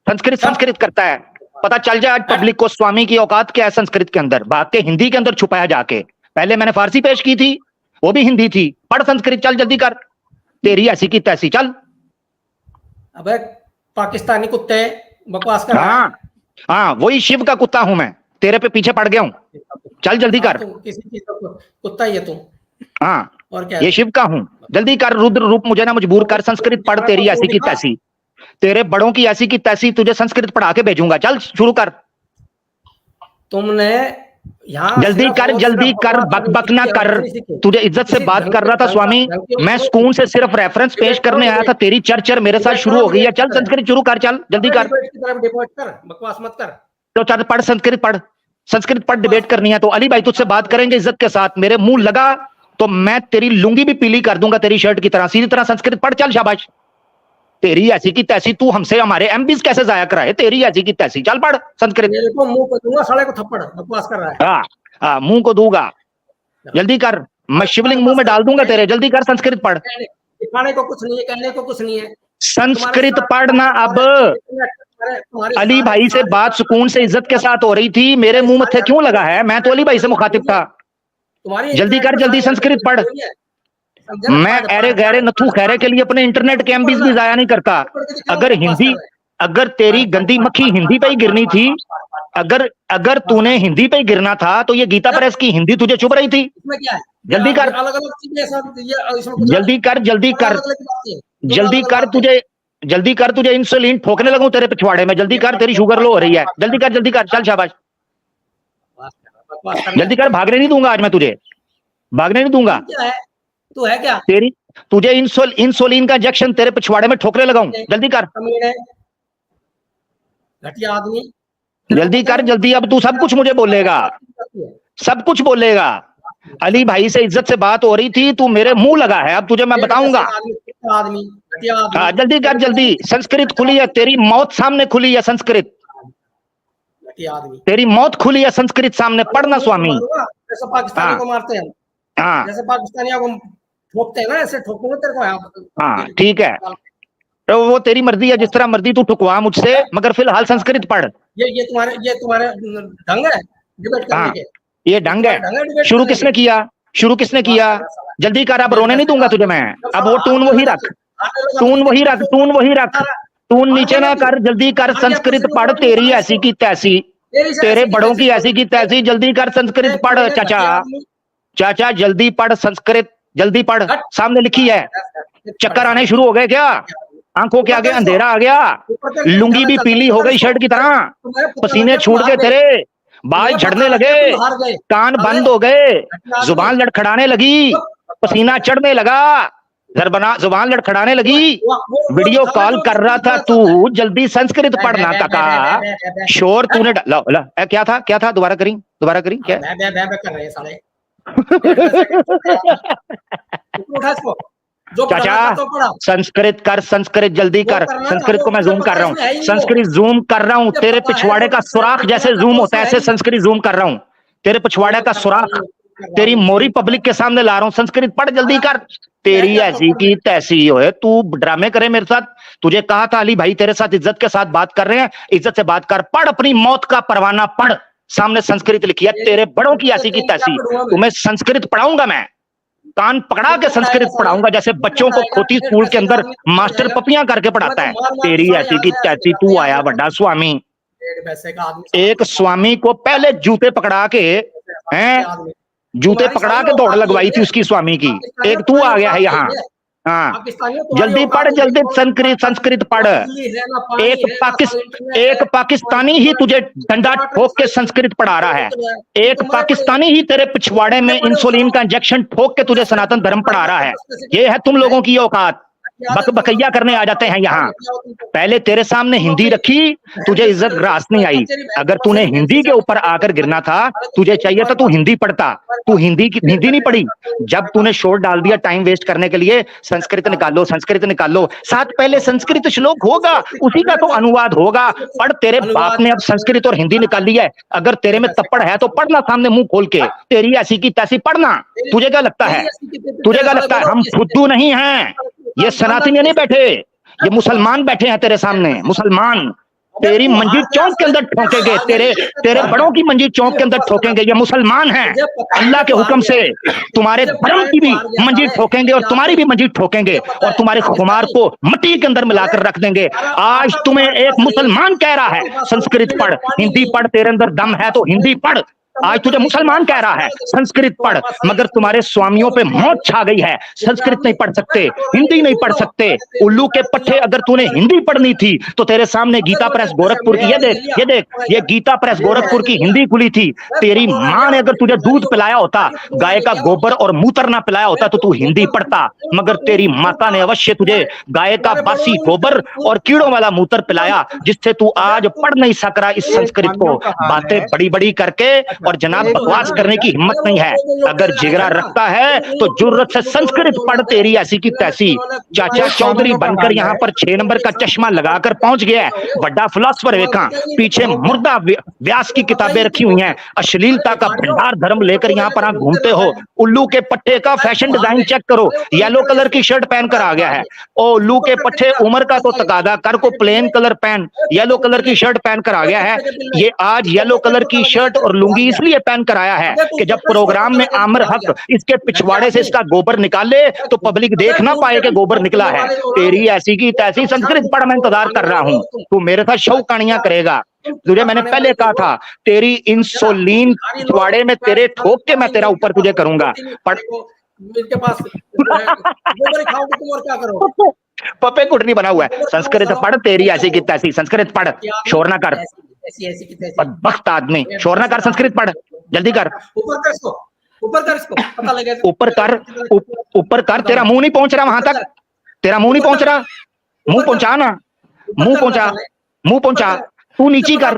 संस्कृत करता है। पता चल जाए आज पब्लिक को स्वामी की औकात क्या है संस्कृत के अंदर, भाग के हिंदी के अंदर छुपाया जाके। पहले मैंने फारसी पेश की थी, वो भी हिंदी थी। पढ़ संस्कृत, चल जल्दी कर, तेरी ऐसी की तैसी, चल। अबे पाकिस्तानी कुत्ते बकवास कर। हाँ वही शिव का कुत्ता हूं मैं, तेरे पे पीछे पड़ गया हूं। चल जल्दी कर। किसी चीज का कुत्ता ही है तू। हाँ और क्या, ये शिव का हूं। जल्दी कर, रुद्र रूप मुझे ना मजबूर कर, संस्कृत पढ़, तेरी ऐसी की तैसी, तेरे बड़ों की ऐसी की तैसी, तुझे संस्कृत पढ़ा के भेजूंगा। चल शुरू कर। तुमने यहाँ जल्दी कर, बक ना कर। तुझे इज्जत से बात कर रहा था स्वामी, मैं स्कूल से सिर्फ रेफरेंस पेश करने आया था, तेरी चर्चा मेरे साथ शुरू हो गई है। चल संस्कृत शुरू कर, चल जल्दी कर। बकवास मत कर। तो चल पढ़, संस्कृत पढ़, डिबेट करनी है तो अली भाई तुझसे बात करेंगे इज्जत के साथ। मेरे मुंह लगा तो मैं तेरी लुंगी भी पीली कर दूंगा तेरी शर्ट की तरह। सीधी तरह संस्कृत पढ़, चल शाबाश। तेरी ऐसी की तैसी, तू हमसे हमारे MBs कैसे जाया कराए, तेरी ऐसी की तैसी, चल पढ़ संस्कृत। मुंह को दूंगा, साले को थप्पड़, बकवास कर रहा है। हाँ मुंह को दूंगा, जल्दी कर, मैं शिवलिंग मुंह में डाल दूंगा तेरे। जल्दी कर, संस्कृत पढ़। दिखाने को कुछ नहीं है, कहने को कुछ नहीं है, संस्कृत पढ़ना। अब अली भाई से बात सुकून से इज्जत के साथ हो रही थी, मेरे मुंह मत्थे क्यों लगा है? मैं तो अली भाई से मुखातिब था। जल्दी कर, जल्दी संस्कृत पढ़। मैं अरे गहरे नथु खैरे के लिए अपने इंटरनेट के MBs भी जाया नहीं करता। अगर तेरी गंदी मक्खी हिंदी पे ही गिरनी थी, अगर तूने हिंदी पे ही गिरना था तो ये गीता प्रेस की हिंदी तुझे चुभ रही थी। जल्दी कर, जल्दी कर, तुझे इंसुलिन ठोकने लगूं तेरे पिछवाड़े में। जल्दी कर, तेरी शुगर लो हो रही है। जल्दी कर, चल शाबाश। जल्दी कर, भागने नहीं दूंगा आज मैं तुझे, भागने नहीं दूंगा। तू है क्या? तुझे इंसुलिन का इंजेक्शन तेरे पिछवाड़े में ठोकरे लगाऊं। जल्दी कर, घटिया आदमी। जल्दी कर, जल्दी। अब तू सब कुछ मुझे बोलेगा, सब कुछ बोलेगा। अली भाई से इज्जत से बात हो रही थी, तू मेरे मुंह लगा है, अब तुझे मैं बताऊंगा। आदमी घटिया आदमी। हाँ जल्दी कर, जल्दी। संस्कृत खुली है, तेरी मौत सामने खुली है। संस्कृत, घटिया आदमी। तेरी मौत खुली है संस्कृत सामने, पढ़ना स्वामी। जैसे पाकिस्तानी को मारते हैं, हाँ जैसे पाकिस्तानियों को ठोकते हैं ना, ऐसे ठोकूंगा तेरे को यहाँ। हाँ ठीक है, तो वो तेरी मर्जी है, जिस तरह मर्जी तू ठुकवा मुझसे, मगर फिलहाल संस्कृत पढ़। ये तुम्हारे ढंग है डिबेट करने हाँ के। ये ढंग है। शुरू किसने किया? शुरू किसने किया? जल्दी कर, अब रोने नहीं दूंगा तुझे मैं। अब वो टून वही रख, टून वही रख, टून वही रख, टून नीचे ना कर, जल्दी कर। संस्कृत पढ़, तेरी ऐसी की तैसी, तेरे बड़ों की ऐसी की तैसी। जल्दी कर, संस्कृत पढ़ चाचा, चाचा जल्दी पढ़ संस्कृत, जल्दी पढ़। सामने लिखी है। चक्कर आने शुरू हो गए क्या? आंखों के आगे अंधेरा आ गया, लुंगी भी पीली हो गई शर्ट की तरह, पसीने छूट गए तेरे, बाल झड़ने लगे, कान बंद हो गए, जुबान लड़खड़ाने लगी, पसीना चढ़ने लगा, जुबान लड़खड़ाने लगी। वीडियो कॉल कर रहा था तू, जल्दी संस्कृत पढ़ना काका। शोर तूने क्या था, क्या था? दोबारा करी, दोबारा करी। क्या कर रहे हैं साले। चाचा संस्कृत कर, संस्कृत जल्दी कर। संस्कृत को मैं जूम कर रहा हूँ, संस्कृत जूम कर रहा हूँ। तेरे पिछवाड़े का सुराख जैसे जूम होता है, ऐसे संस्कृत जूम कर रहा हूँ। तेरे पिछवाड़े का सुराख तेरी मोरी पब्लिक के सामने ला रहा हूँ। संस्कृत पढ़, जल्दी कर। तेरी ऐसी की तैसी हो, तू ड्रामे करे मेरे साथ। तुझे कहा था अली भाई तेरे साथ इज्जत के साथ बात कर रहे हैं, इज्जत से बात कर। पढ़, अपनी मौत का परवाना पढ़। सामने संस्कृत लिखी है, तेरे बड़ों की ऐसी की तैसी। तुम्हें संस्कृत पढ़ाऊंगा मैं, कान पकड़ा के संस्कृत पढ़ाऊंगा, जैसे बच्चों को खोती स्कूल के अंदर मास्टर पपियां करके पढ़ाता है। तेरी ऐसी की तैसी। तू आया बड़ा स्वामी, एक स्वामी को पहले जूते पकड़ा के हैं, जूते पकड़ा के दौड़ लगवाई थी उसकी स्वामी की। एक तू आ गया है यहाँ। हाँ जल्दी पढ़, जल्दी संस्कृत, संस्कृत पढ़। एक पाकिस्तानी ही तुझे डंडा ठोक के संस्कृत पढ़ा रहा है। एक पाकिस्तानी ही तेरे पिछवाड़े में इंसुलिन का इंजेक्शन ठोक के तुझे सनातन धर्म पढ़ा रहा है। ये है तुम लोगों की औकात, बकैया करने आ जाते हैं यहाँ। पहले तेरे सामने हिंदी रखी, तुझे इज्जत रास नहीं आई। अगर तूने हिंदी के ऊपर आकर गिरना था, तुझे चाहिए था तू हिंदी पढ़ता। तू हिंदी नहीं पढ़ी। जब तूने शोर डाल दिया टाइम वेस्ट करने के लिए, संस्कृत निकालो, संस्कृत निकालो। साथ पहले संस्कृत श्लोक होगा, उसी का तो अनुवाद होगा। पढ़, तेरे बाप ने अब संस्कृत और हिंदी निकाल ली है। अगर तेरे में तप्पड़ है तो पढ़ना सामने मुंह खोल के। तेरी ऐसी की तैसी पढ़ना। तुझे क्या लगता है, तुझे क्या लगता है हम फुद्दू नहीं हैं? ये सनातनी नहीं बैठे, ये मुसलमान बैठे हैं तेरे सामने, मुसलमान। तेरी मंजी चौक के अंदर ठोकेंगे, तेरे बड़ों की मंजी चौक के अंदर ठोकेंगे। ये मुसलमान हैं, अल्लाह के हुक्म से तुम्हारे धर्म की भी मंजी ठोकेंगे और तुम्हारी भी मंजी ठोकेंगे और तुम्हारे खुमार को मिट्टी के अंदर मिलाकर रख देंगे। आज तुम्हें एक मुसलमान कह रहा है संस्कृत पढ़, हिंदी पढ़। तेरे अंदर दम है तो हिंदी पढ़। आज तुझे मुसलमान कह रहा है संस्कृत पढ़, मगर तुम्हारे स्वामियों पे मौत छा गई है। संस्कृत नहीं पढ़ सकते, हिंदी नहीं पढ़ सकते। उल्लू के पट्टे, अगर तूने हिंदी पढ़नी थी तो तेरे सामने गीता प्रेस गोरखपुर की, ये देख, ये देख, ये गीता प्रेस गोरखपुर की हिंदी खुली थी। तेरी माँ ने अगर तुझे दूध पिलाया होता, गाय का गोबर और मूत्र ना पिलाया होता, तो तू हिंदी पढ़ता। मगर तेरी माता ने अवश्य तुझे गाय का बासी गोबर और कीड़ों वाला मूत्र पिलाया, जिससे तू आज पढ़ नहीं सक रहा इस संस्कृत को। बातें बड़ी बड़ी करके और जनाब बकवास करने की हिम्मत नहीं है। अगर जिगरा रखता है तो जुर्रत से संस्कृत पढ़, तेरी ऐसी की तैसी। चाचा चौधरी बनकर यहाँ पर 6 नंबर का चश्मा लगाकर पहुंच गया है, बड़ा फिलोसफर वेखा। पीछे मुर्दा व्यास की किताबें रखी हुई हैं, अश्लीलता का भंडार धर्म लेकर यहाँ पर आप घूमते हो। उल्लू के पट्टे का फैशन डिजाइन चेक करो, येलो कलर की शर्ट पहनकर आ गया है। ओ उल्लू के पट्टे, उम्र का तो तकादा कर को प्लेन कलर पहन, येलो कलर की शर्ट पहनकर आ गया है। ये आज येलो कलर की शर्ट और लुंगी इसलिए पहन कर आया है कि जब प्रोग्राम में आमिर हक इसके पिछवाड़े से इसका गोबर निकाले तो पब्लिक देख ना पाए कि गोबर निकला है। तेरी ऐसी की तैसी। संस्कृत पढ़, मैं इंतजार कर रहा हूं, तू मेरे साथ शौकानियां करेगा। तुझे मैंने पहले कहा था, तेरी इंसुलिन पिछवाड़े में तेरे ठोक के मैं तेरा ऊपर तुझे करूंगा। पप्पे कुटनी बना हुआ है। संस्कृत पढ़, तेरी ऐसी की तैसी। संस्कृत पढ़, शोर ना कर, बख्त आदमी, शोर ना कर। संस्कृत पढ़, जल्दी कर। ऊपर कर, ऊपर कर। तेरा मुंह नहीं पहुंच रहा वहां तक, तेरा मुंह नहीं पहुंच रहा। मुंह पहुंचा ना, मुंह पहुंचा, मुंह पहुंचा। तू नीचे कर,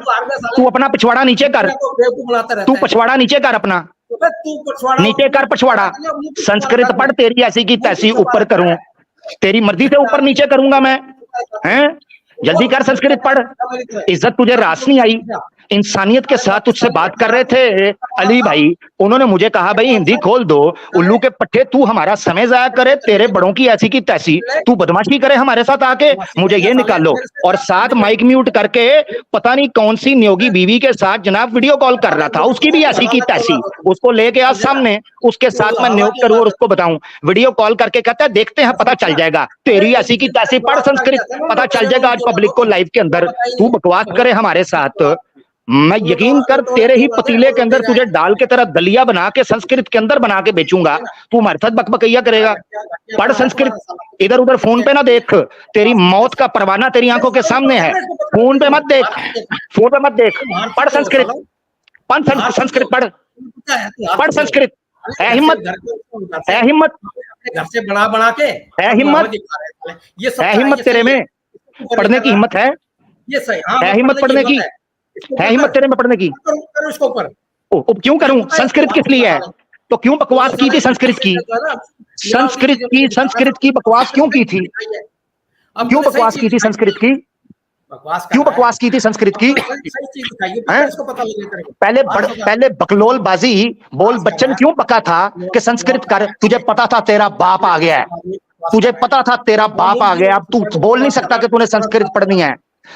तू अपना पिछवाड़ा नीचे कर, तू पिछवाड़ा नीचे कर अपना। नीचे कर पछवाड़ा, संस्कृत पढ़, तेरी ऐसी की तैसी ऊपर करूं, तेरी मर्जी से ऊपर नीचे करूंगा मैं, हैं? जल्दी कर, संस्कृत पढ़। इज्जत तुझे रास नहीं आई? इंसानियत के साथ तुझसे बात कर रहे थे अली भाई, उन्होंने मुझे कहा भाई हिंदी खोल दो, उल्लू के पट्टे तू हमारा समय जाया करे, तेरे बड़ों की ऐसी की तैसी, तू बदमाशी करे हमारे साथ आके, मुझे ये निकालो। और साथ माइक म्यूट करके पता नहीं कौन सी नियोगी बीवी के साथ जनाब वीडियो कॉल कर रहा था, उसकी भी ऐसी की तैसी, उसको लेके आज सामने, उसके साथ मैं नियोग करूं और उसको बताऊं, वीडियो कॉल करके कहता है देखते हैं पता चल जाएगा, तेरी ऐसी की तैसी, पढ़ संस्कृत, पता चल जाएगा आज पब्लिक को लाइव के अंदर। तू बकवास करे हमारे साथ, मैं यकीन कर तेरे ही पतीले के अंदर तुझे डाल के तेरा दलिया बना के संस्कृत के अंदर बना के बेचूंगा, तू हमारे साथ बकबकैया करेगा। पढ़ संस्कृत, इधर उधर फोन पे ना देख, तेरी मौत का परवाना तेरी आंखों के सामने है, फोन पे मत देख, फोन पे मत देख, पढ़ संस्कृत, पढ़ संस्कृत, पढ़ पढ़ संस्कृत, है हिम्मत, है हिम्मत, घर से बना के है हिम्मत, है हिम्मत तेरे में, पढ़ने की हिम्मत है, ये सही, है हिम्मत पढ़ने की, है हिम्मत तेरे में पढ़ने की? इसको ऊपर क्यों करूं? संस्कृत किस लिए है? तो क्यों बकवास की थी संस्कृत की? संस्कृत की बकवास क्यों की थी? क्यों बकवास की थी संस्कृत की? क्यों बकवास की थी संस्कृत की? पहले बकलोल बाजी बोल बच्चन क्यों बका था कि संस्कृत कर, तुझे पता था तेरा बाप आ गया है, तुझे पता था तेरा बाप आ गया, अब तू बोल नहीं सकता कि तूने संस्कृत पढ़नी है,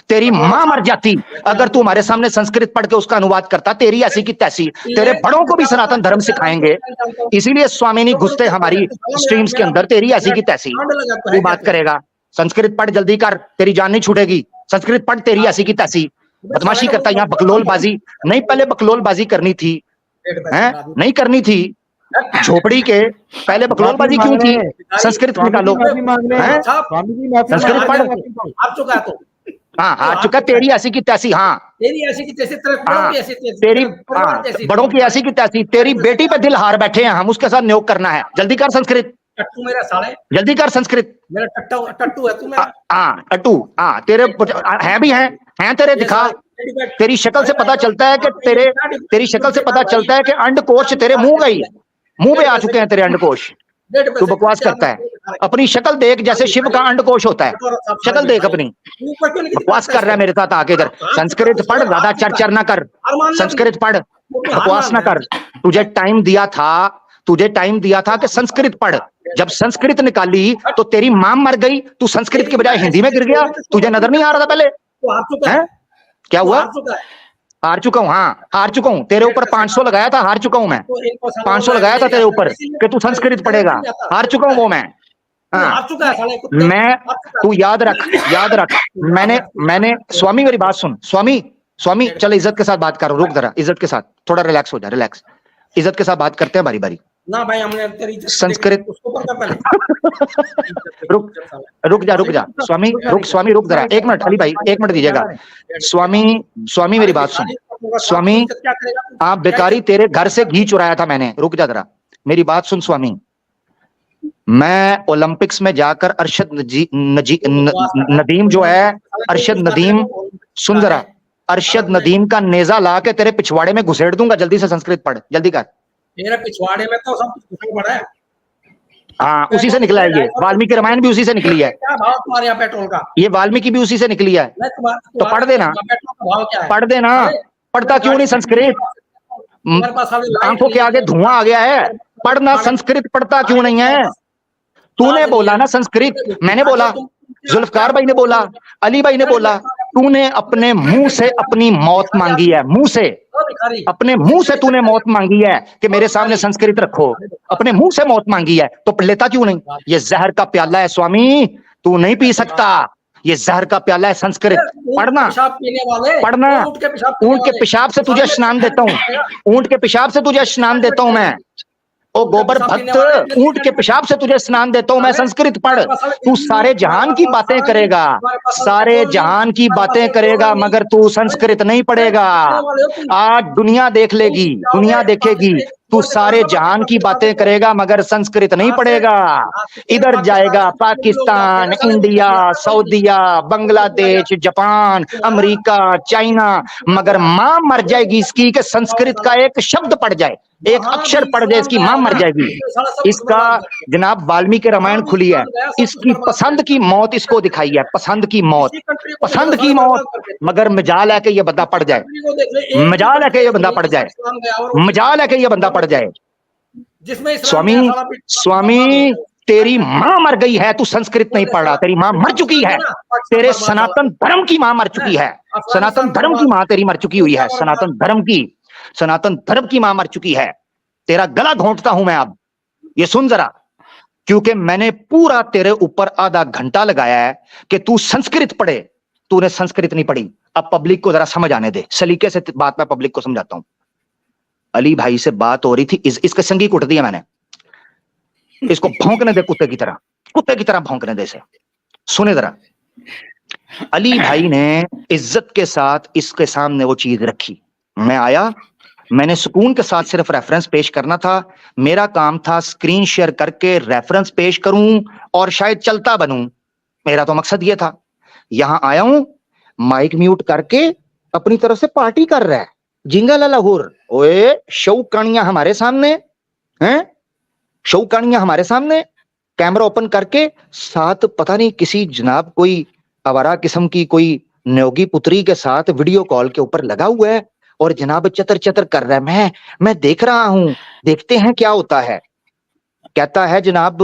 तेरी मां मर जाती अगर तू हमारे सामने संस्कृत पढ़ के उसका अनुवाद करता, तेरी ऐसी की तैसी, तेरे बड़ों को भी सनातन धर्म सिखाएंगे, इसीलिए स्वामी नहीं घुसते हमारी स्ट्रीम्स के अंदर, तेरी ऐसी की तैसी, तू बात करेगा, संस्कृत पढ़ जल्दी कर, तेरी जान नहीं छूटेगी, संस्कृत पढ़, तेरी ऐसी की तैसी, बदमाशी करता यहाँ बकलोलबाजी, नहीं पहले बकलोलबाजी करनी थी, हैं? नहीं करनी थी, झोपड़ी के पहले बकलोलबाजी क्यों थी? संस्कृत निकालो, संस्कृत पढ़, हाँ हार चुका, तेरी ऐसी की तैसी, हाँ तेरी ऐसी की तैसी, तेरी बड़ों की ऐसी की तैसी, तेरी बेटी पे दिल हार बैठे हैं हम, उसके साथ नियोग करना है, जल्दी कर संस्कृत, टट्टू मेरा साले, जल्दी कर संस्कृत, मेरा टट्टू है तू मेरा, हाँ टट्टू, हाँ तेरे हैं भी हैं तेरे, दिखा, तेरी शक्ल से पता चलता है कि तेरी शक्ल से पता चलता है कि अंडकोश तेरे मुंह पे आ चुके हैं तेरे अंडकोश, तू बकवास करता है, अपनी शक्ल देख जैसे शिव का अंडकोश होता है, शक्ल देख अपनी, बकवास कर रहा है मेरे साथ आके इधर, संस्कृत पढ़, ज्यादा चर्चा ना कर, संस्कृत पढ़, बकवास ना कर, तुझे टाइम दिया था कि संस्कृत पढ़, जब संस्कृत निकाली तो तेरी मां मर गई, तू संस्कृत के बजाय हिंदी में गिर गया, तुझे नजर नहीं आ रहा था पहले? क्या हुआ? हार चुका हूँ, हाँ हार चुका हूँ, तेरे ऊपर 500 लगाया था, हार चुका हूँ मैं, 500 लगाया था तेरे ऊपर कि तू संस्कृत पढ़ेगा, हार चुका हूँ वो मैं, हाँ मैं, तू याद रख, मैंने स्वामी मेरी बात सुन, स्वामी चल इज्जत के साथ बात करो, रुक जरा, इज्जत के साथ थोड़ा रिलैक्स हो जा, रिलैक्स, इज्जत के साथ बात करते हैं बारी बारी ना भाई, हमने तेरी संस्कृत रुक जा स्वामी, रुक जरा, एक मिनट अली भाई, एक मिनट दीजिएगा, स्वामी मेरी बात सुन, स्वामी आप बेकारी, तेरे घर से घी चुराया था मैंने, रुक जा जरा, मेरी बात सुन स्वामी, मैं ओलंपिक्स में जाकर अरशद नदीम जो है, अरशद नदीम, सुन जरा, अरशद नदीम का नेजा ला के तेरे पिछवाड़े में घुसेड़ दूंगा, जल्दी से संस्कृत पढ़, जल्दी कर, मेरे पिछवाड़े में तो सब कुछ पड़ा है, हाँ उसी से निकला है ये, वाल्मीकि रामायण भी उसी से निकली है, क्या भाव तुम्हारे यहाँ पेट्रोल का? ये वाल्मीकि भी उसी से निकली है, तो पढ़ देना, पढ़ता क्यों नहीं संस्कृत? आंखों के आगे धुआं आ गया है, पढ़ना संस्कृत, पढ़ता क्यों नहीं है? तूने बोला ना संस्कृत, मैंने बोला, जुल्फकार भाई ने बोला, अली भाई ने बोला, तूने अपने मुंह से अपनी मौत मांगी है, मुंह से, अपने मुंह से तूने मौत मांगी है कि मेरे सामने संस्कृत रखो, अपने मुंह से मौत मांगी है, तो लेता क्यों नहीं? ये जहर का प्याला है स्वामी, तू नहीं पी सकता, ये जहर का प्याला है संस्कृत, पढ़ना, ऊंट के पेशाब से तुझे स्नान देता हूँ, ऊंट के पेशाब से तुझे स्नान देता हूं मैं, ओ गोबर भक्त, ऊंट के पेशाब से तुझे स्नान देता हूं मैं, संस्कृत पढ़, तू सारे जहान की बातें करेगा, सारे जहान की बातें करेगा, मगर तू संस्कृत नहीं पढ़ेगा, आज दुनिया देख लेगी, दुनिया देखेगी तू सारे जहान की बातें करेगा मगर संस्कृत नहीं पढ़ेगा। इधर जाएगा पाकिस्तान, इंडिया, सऊदीया, बांग्लादेश, जापान, अमेरिका, चाइना, मगर मां मर जाएगी इसकी कि संस्कृत का एक शब्द पढ़ जाए, एक अक्षर पढ़ जाए, इसकी मां मर जाएगी। इसका जनाब वाल्मीकि रामायण खुली है, इसकी पसंद की मौत इसको दिखाई है, पसंद की मौत, पसंद की मौत, मगर मजाल है कि ये बंदा पढ़ जाए, मजाल है कि ये बंदा पढ़ जाए, मजाल है कि ये बंदा पढ़ जाए। स्वामी स्वामी तेरी मां मर गई है, तू संस्कृत नहीं पढ़ रहा, तेरी मां मर चुकी है, तेरे सनातन धर्म की मां मर चुकी है, सनातन धर्म की मां तेरी मर चुकी हुई है, सनातन धर्म की मां मर चुकी है। तेरा गला घोंटता हूं मैं अब, ये सुन जरा, क्योंकि मैंने पूरा तेरे ऊपर आधा घंटा लगाया है कि तू संस्कृत पढ़े, तूने संस्कृत नहीं पढ़ी। अब पब्लिक को जरा समझ आने दे, सलीके से बात मैं पब्लिक को समझाता हूं। अली भाई से बात हो रही थी, इसके संगी कुट दिया मैंने, इसको भौंकने दे, कुत्ते की तरह भौंकने दे से। सुने जरा, अली भाई ने इज्जत के साथ इसके सामने वो चीज रखी, मैं आया, मैंने सुकून के साथ सिर्फ रेफरेंस पेश करना था, मेरा काम था स्क्रीन शेयर करके रेफरेंस पेश करूं और शायद चलता बनूं, मेरा तो मकसद ये था। यहां आया हूं, माइक म्यूट करके अपनी तरफ से पार्टी कर रहा है, जिंगा लाहौर, ओए शौकानियां हमारे सामने हैं, शौकानियां हमारे सामने, कैमरा ओपन करके साथ पता नहीं किसी जनाब कोई आवारा किस्म की कोई न्योगी पुत्री के साथ वीडियो कॉल के ऊपर लगा हुआ है और जनाब चतर चतर कर रहा है। मैं देख रहा हूं, देखते हैं क्या होता है। कहता है जनाब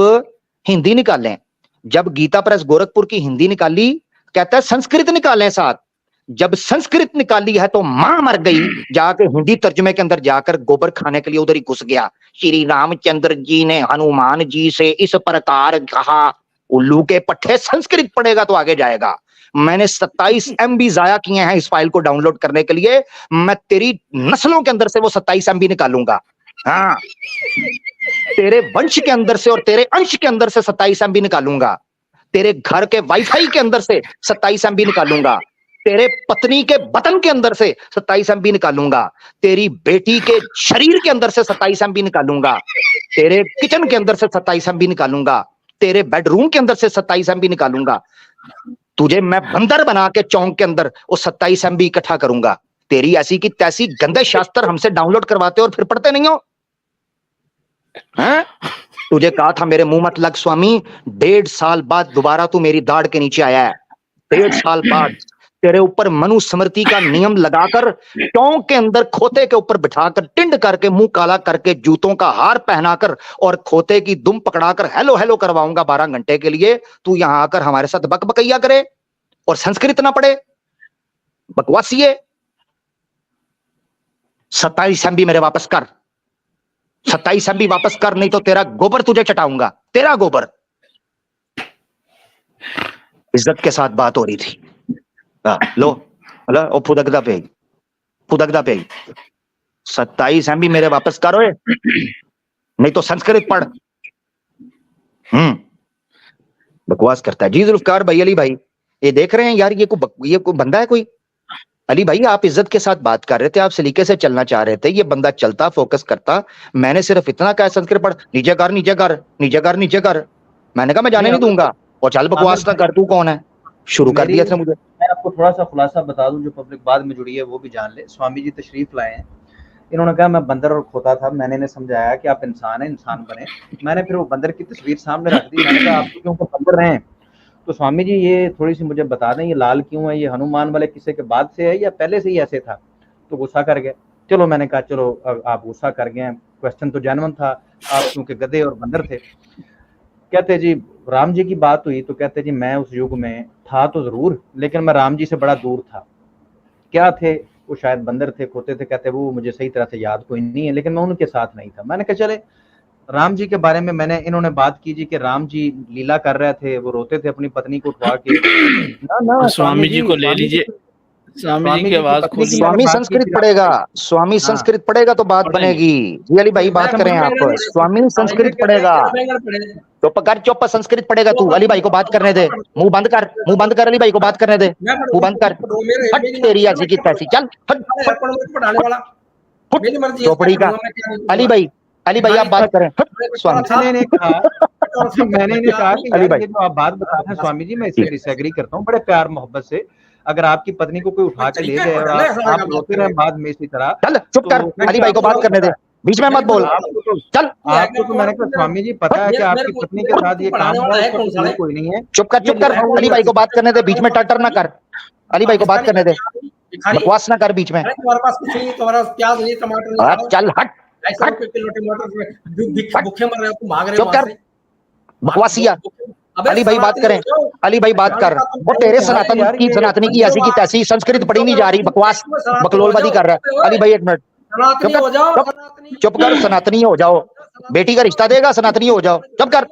हिंदी निकालें, जब गीता प्रेस गोरखपुर की हिंदी निकाली, कहता है संस्कृत निकालें साथ, जब संस्कृत निकाली है तो मां मर गई, जाकर हिंदी तर्जुमे के अंदर जाकर गोबर खाने के लिए उधर ही घुस गया। श्री रामचंद्र जी ने हनुमान जी से इस प्रकार कहा, उल्लू के पट्टे संस्कृत पढ़ेगा तो आगे जाएगा। मैंने 27 MB जाया किए हैं इस फाइल को डाउनलोड करने के लिए, मैं तेरी नस्लों के अंदर से वो 27 MB निकालूंगा। हाँ, तेरे वंश के अंदर से और तेरे अंश के अंदर से 27 MB निकालूंगा, तेरे घर के वाईफाई के अंदर से 27 MB निकालूंगा, तेरे पत्नी के बटन के अंदर से 27 MB निकालूंगा, तेरी बेटी के शरीर के अंदर से 27 MB निकालूंगा, तेरे किचन के अंदर से 27 MB निकालूंगा, तेरे बेडरूम के अंदर से 27 MB निकालूंगा, तुझे मैं बंदर बना के चौंक के अंदर वो 27 MB इकट्ठा करूंगा। तेरी ऐसी की तैसी गंदे शास्त्र हमसे डाउनलोड करवाते और फिर पढ़ते नहीं हो हैं? तुझे कहा था मेरे मुंह मत लग स्वामी, 1.5 साल बाद दोबारा तू मेरी दाढ़ के नीचे आया है, 1.5 साल बाद तेरे ऊपर मनुस्मृति का नियम लगाकर चौंक के अंदर खोते के ऊपर बिठाकर टिंड करके मुंह काला करके जूतों का हार पहनाकर और खोते की दुम पकड़ाकर हेलो हेलो करवाऊंगा 12 घंटे के लिए। तू यहां आकर हमारे साथ बकबकैया करे और संस्कृत ना पढ़े, बकवासिए। 27 MB मेरे वापस कर, 27 MB वापस कर, नहीं तो तेरा गोबर तुझे चटाऊंगा, तेरा गोबर। इज्जत के साथ बात हो रही थी। लो ओ फुदकदा पे 27 MB मेरे वापस करो, नहीं तो संस्कृत पढ़। बकवास करता है जी जुल्फकार भाई। अली भाई ये देख रहे हैं यार, ये कोई बंदा है कोई? अली भाई आप इज्जत के साथ बात कर रहे थे, आप सलीके से चलना चाह रहे थे, ये बंदा चलता फोकस करता, मैंने सिर्फ इतना कहा संस्कृत पढ़, नीचे कर नीचे कर नीचे कर नीचे कर, मैंने कहा मैं जाने नहीं दूंगा, और चल बकवास ना कर, तू कौन है? शुरू कर दिया था मुझे। मैं आपको थोड़ा सा खुलासा बता दूं जो पब्लिक बाद में जुड़ी है वो भी जान ले। स्वामी जी तशरीफ लाए हैं, इन्होंने कहा मैं बंदर और खोता था, मैंने इन्हें समझाया कि आप इंसान हैं, इंसान बने। मैंने फिर वो बंदर की तस्वीर सामने रख दी, मैंने कहा आप क्यों बंदर हैं? तो स्वामी जी ये थोड़ी सी मुझे बता दें, ये लाल क्यों है, ये हनुमान वाले किस्से के बाद से है या पहले से ही ऐसे था? तो गुस्सा कर गए। चलो मैंने कहा चलो आप गुस्सा कर गए, क्वेश्चन तो जेन्युइन था, आप क्योंकि गधे और बंदर थे। कहते जी राम जी की बात हुई तो कहते जी मैं उस युग में था तो जरूर, लेकिन मैं राम जी से बड़ा दूर था। क्या थे वो? शायद बंदर थे, खोते थे। कहते वो मुझे सही तरह से याद कोई नहीं है, लेकिन मैं उनके साथ नहीं था। मैंने कहा चले राम जी के बारे में मैंने इन्होंने बात की जी कि राम जी लीला कर रहे थे, वो रोते थे अपनी पत्नी को उठवा के। ना स्वामी जी को ले लीजिए, स्वामी जी की आवाज खोलिए। स्वामी संस्कृत पढ़ेगा, स्वामी संस्कृत पढ़ेगा तो बात बनेगी। जी अली भाई बात करें आप, स्वामी संस्कृत पढ़ेगा, चुप कर, चुप, संस्कृत पढ़ेगा तू। अली भाई को बात करने दे, मुंह बंद कर, मुंह बंद कर, अली भाई को बात करने दे, मुंह बंद कर। हट तेरी ऐसी की तैसी, चल हट। मेरी मर्जी चौपड़ी का। अली भाई आप बात करें। मैंने इन्हें कहा कि अली यार भाई ये जो आप बात बता रहे हैं स्वामी जी, मैं इससे डिसएग्री करता हूँ बड़े प्यार मोहब्बत से। अगर आपकी पत्नी को कोई उठा के ले जाए और आप रोते रहे बाद में इसी तरह, चल चुप कर, अली भाई को बात करने दे, बीच में मत बोल। चल आपको तो मैंने कहा स्वामी जी पता है कि आपकी पत्नी के साथ ये काम हुआ है, उसका कोई नहीं है। चुप कर, अली भाई को बात करने दे, बीच में टटर ना कर, अली भाई को बात करने दे, बकवास ना कर बीच में। तुम्हारे पास कुछ नहीं, तुम्हारा प्याज नहीं, टमाटर नहीं, चल हट, किलो टमाटर भूखे मर रहे हो, तुम भाग रहे हो। चुप कर बकवासिया। अली भाई बात करें, अली भाई बात कर। वो तेरे सनातनी की ऐसी की तैसी संस्कृत पढ़ी नहीं जा रही, बकवास बकलोलबाजी कर रहा है। अली भाई एक मिनट चुप कर, सनातनी हो जाओ, बेटी का रिश्ता देगा, सनातनी हो जाओ, चुप कर।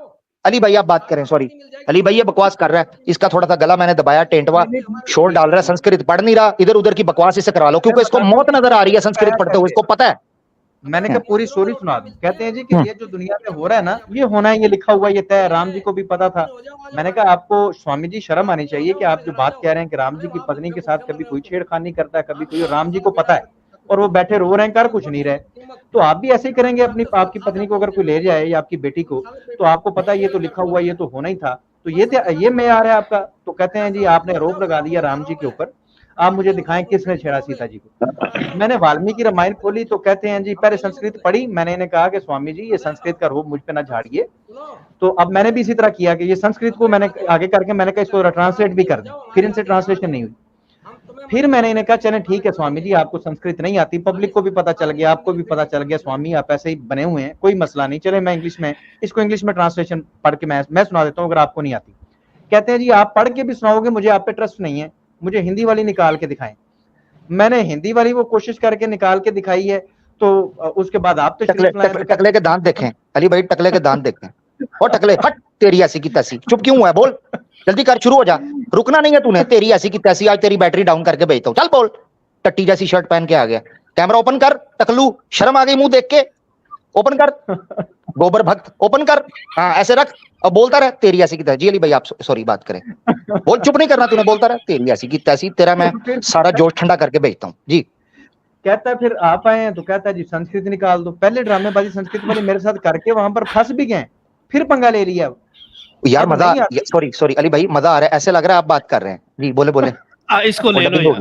अली भाई आप बात करें, सॉरी अली भाई ये बकवास कर रहा है, इसका थोड़ा सा गला मैंने दबाया, टेंटवा शोर डाल रहा है, संस्कृत पढ़ नहीं रहा, इधर उधर की बकवास इसे करा लो, क्योंकि इसको मौत नजर आ रही है संस्कृत पढ़ते हुए, इसको पता है। मैंने कहा पूरी स्टोरी सुना दूं। कहते हैं जी कि ये जो दुनिया में हो रहा है ना, ये होना है, ये लिखा हुआ, ये तय, राम जी को भी पता था। मैंने कहा आपको स्वामी जी शर्म आनी चाहिए कि आप जो बात कह रहे हैं कि राम जी की पत्नी के साथ कभी कोई छेड़खानी करता है, कभी कोई, राम जी को पता है और वो बैठे रो रहे हैं, कर कुछ नहीं रहे। तो आप भी ऐसे ही करेंगे अपनी, आपकी पत्नी को अगर कोई ले जाए या आपकी बेटी को, तो आपको पता है ये तो लिखा हुआ, ये तो होना ही था, तो ये मैं आ रहा है आपका। तो कहते हैं जी आपने आरोप लगा दिया राम जी के ऊपर, आप मुझे दिखाएं किसने छेड़ा सीता जी को। मैंने वाल्मीकि रामायण खोली तो कहते हैं जी पहले संस्कृत पढ़ी। मैंने इन्हें कहा कि स्वामी जी ये संस्कृत का रूप मुझ पे ना झाड़िए। तो अब मैंने भी इसी तरह किया कि ये संस्कृत को मैंने आगे करके मैंने कहा इसको ट्रांसलेट भी कर दें, फिर इनसे ट्रांसलेशन नहीं हुई। फिर मैंने इन्हें कहा चले ठीक है स्वामी जी आपको संस्कृत नहीं आती, पब्लिक को भी पता चल गया, आपको भी पता चल गया, स्वामी आप ऐसे ही बने हुए हैं, कोई मसला नहीं, चले मैं इंग्लिश में इसको इंग्लिश में ट्रांसलेशन पढ़ के मैं सुना देता हूँ अगर आपको नहीं आती। कहते हैं जी आप पढ़ के भी सुनाओगे, मुझे आप पे ट्रस्ट नहीं है, मुझे हिंदी वाली निकाल के दिखाएं। मैंने हिंदी वाली वो कोशिश करके निकाल के दिखाई है, तो उसके बाद आप टकले के दांत देखें अली भाई, टकले के दांत देखें। और टकले हट, तेरी ऐसी की तैसी, चुप क्यों है, बोल जल्दी कर, शुरू हो जा, रुकना नहीं है तूने। तेरी ऐसी की तैसी, आज तेरी बैटरी डाउन करके भेजता हूँ, चल बोल। टट्टी जैसी शर्ट पहन के आ गया, कैमरा ओपन कर टकलू, शर्म आ गई मुंह देख के, ओपन कर गोबर भक्त, ओपन कर, हाँ ऐसे रख, अब बोलता रहे तेरी ऐसी की तैसी। जी अली भाई आप सॉरी बात करें, बोल, चुप नहीं करना तूने, बोलता रहे तेरी ऐसी की तैसी, तेरा मैं सारा जोश ठंडा करके भेजता हूँ जी। कहता है फिर आप आए हैं तो कहता है जी संस्कृत निकाल दो। पहले ड्रामेबाजी संस्कृत वाले मेरे साथ करके वहां पर फंस भी गए, फिर पंगा ले लिया यार। मजा, सॉरी अली भाई मजा आ रहा है, ऐसे लग रहा है आप बात कर रहे हैं जी। बोले इसको ले लो यार।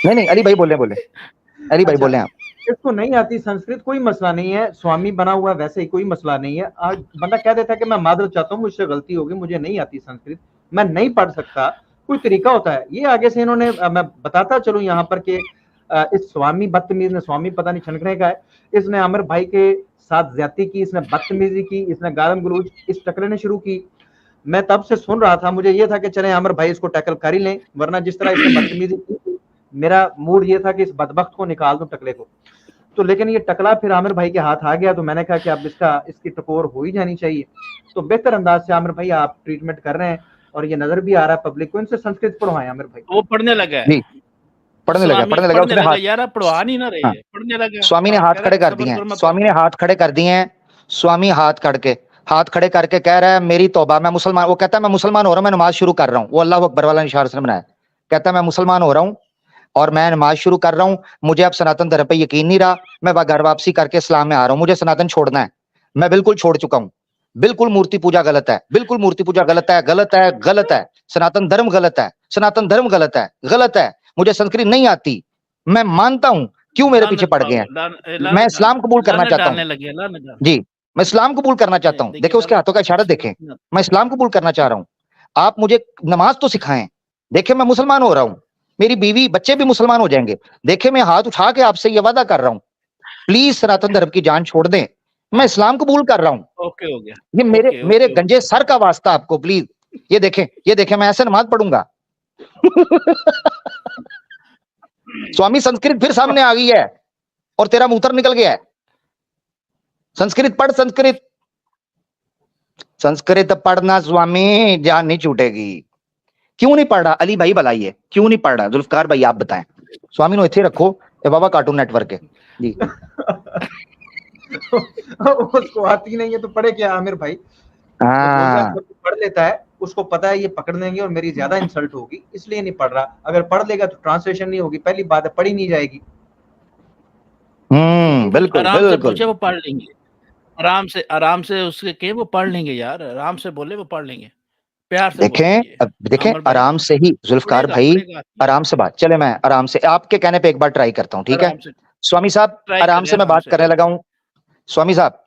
नहीं अली भाई बोले अली भाई बोले आप। इसको नहीं आती संस्कृत, कोई मसला नहीं है, स्वामी बना हुआ वैसे ही, कोई मसला नहीं है। आज बंदा कह देता है कि मैं मादर चाहता हूँ, मुझसे गलती होगी, मुझे नहीं आती संस्कृत, मैं नहीं पढ़ सकता, कोई तरीका होता है। ये आगे से इन्होंने, मैं बताता चलूं यहाँ पर कि इस स्वामी बदतमीज ने, स्वामी पता नहीं छनकने का है, इसने आमिर भाई के साथ ज्यादती की, इसने बदतमीजी की, इसने गालम गलूज इस टकले ने शुरू की। मैं तब से सुन रहा था, मुझे ये था कि चले आमिर भाई इसको टैकल कर ही लें, वरना जिस तरह इसने बदतमीजी की, मेरा मूड ये था कि इस बदबख्त को निकाल दूं टकले को। तो लेकिन ये टकला फिर आमिर भाई के हाथ आ गया, तो मैंने कहा कि अब इसकी टकोर हो ही जानी चाहिए। तो बेहतर अंदाज से आमिर भाई आप ट्रीटमेंट कर रहे हैं और ये नजर भी आ रहा है पब्लिक को, इनसे संस्कृत पढ़वाएं आमिर भाई। वो पढ़ने लगा है, पढ़ने लगा यार, पढ़वा नहीं ना रहे, पढ़ने लगा। स्वामी ने हाथ खड़े कर दिए हैं, स्वामी ने हाथ खड़े कर दिए हैं, स्वामी हाथ खड़े करके कह रहा है मेरी तौबा, मैं मुसलमान, वो कहता है मैं मुसलमान हो रहा हूँ, मैं नमाज शुरू कर रहा हूँ, वो अल्लाह अकबर वाला निशान उसने बनाया, कहता है मैं मुसलमान हो रहा हूँ और मैं नमाज शुरू कर रहा हूँ, मुझे अब सनातन धर्म पे यकीन नहीं रहा, मैं घर वापसी करके इस्लाम में आ रहा हूँ, मुझे सनातन छोड़ना है, मैं बिल्कुल छोड़ चुका हूँ, बिल्कुल मूर्ति पूजा गलत है, बिल्कुल मूर्ति पूजा गलत है, गलत है, गलत है, सनातन धर्म गलत है, सनातन धर्म गलत है, गलत है, मुझे संस्कृत नहीं आती, मैं मानता हूँ, क्यों मेरे पीछे पड़ गए हैं, मैं इस्लाम कबूल करना चाहता हूँ जी, मैं इस्लाम कबूल करना चाहता हूँ। देखिए उसके हाथों का इशारा देखें, मैं इस्लाम कबूल करना चाह रहा हूँ, आप मुझे नमाज तो सिखाएं, देखे मैं मुसलमान हो रहा हूँ, मेरी बीवी बच्चे भी मुसलमान हो जाएंगे, देखे मैं हाथ उठा के आपसे ये वादा कर रहा हूँ, प्लीज सनातन धर्म की जान छोड़ दें, मैं इस्लाम कबूल कर रहा हूँ। ओके हो गया, ये मेरे गंजे सर का वास्ता आपको, प्लीज ये देखें मैं ऐसे नमाज पढ़ूंगा। स्वामी संस्कृत फिर सामने आ गई है और तेरा मूत्र निकल गया है, संस्कृत पढ़, संस्कृत पढ़ना स्वामी, जान नहीं छूटेगी। क्यों नहीं पढ़ रहा अली भाई, बताइए क्यों नहीं पढ़ रहा, जुल्फकार भाई आप बताएं। स्वामी नो इथे रखो, ये बाबा कार्टून नेटवर्क है जी। उसको आती नहीं है तो पढ़े क्या आमिर भाई, पढ़ लेता है, उसको पता है ये पकड़ लेंगे और मेरी ज्यादा इंसल्ट होगी, इसलिए नहीं पढ़ रहा। अगर पढ़ लेगा तो ट्रांसलेशन नहीं होगी, पहली बात है पढ़ी नहीं जाएगी। बिल्कुल आराम से बिल्कुल। पूछे वो पढ़ लेंगे, आराम से उसके कहे वो पढ़ लेंगे यार, आराम से बोले वो पढ़ लेंगे, प्यार से देखें बोलिए। अब देखें अमर भाई आराम से ही जुल्फकार पढ़ेगा भाई, पढ़ेगा आराम से बात चले, मैं आराम से आपके कहने पे एक बार ट्राई करता हूँ, ठीक है आराम से स्वामी साहब, ट्राई आराम करें, से मैं आराम बात से करने लगा हूँ स्वामी साहब।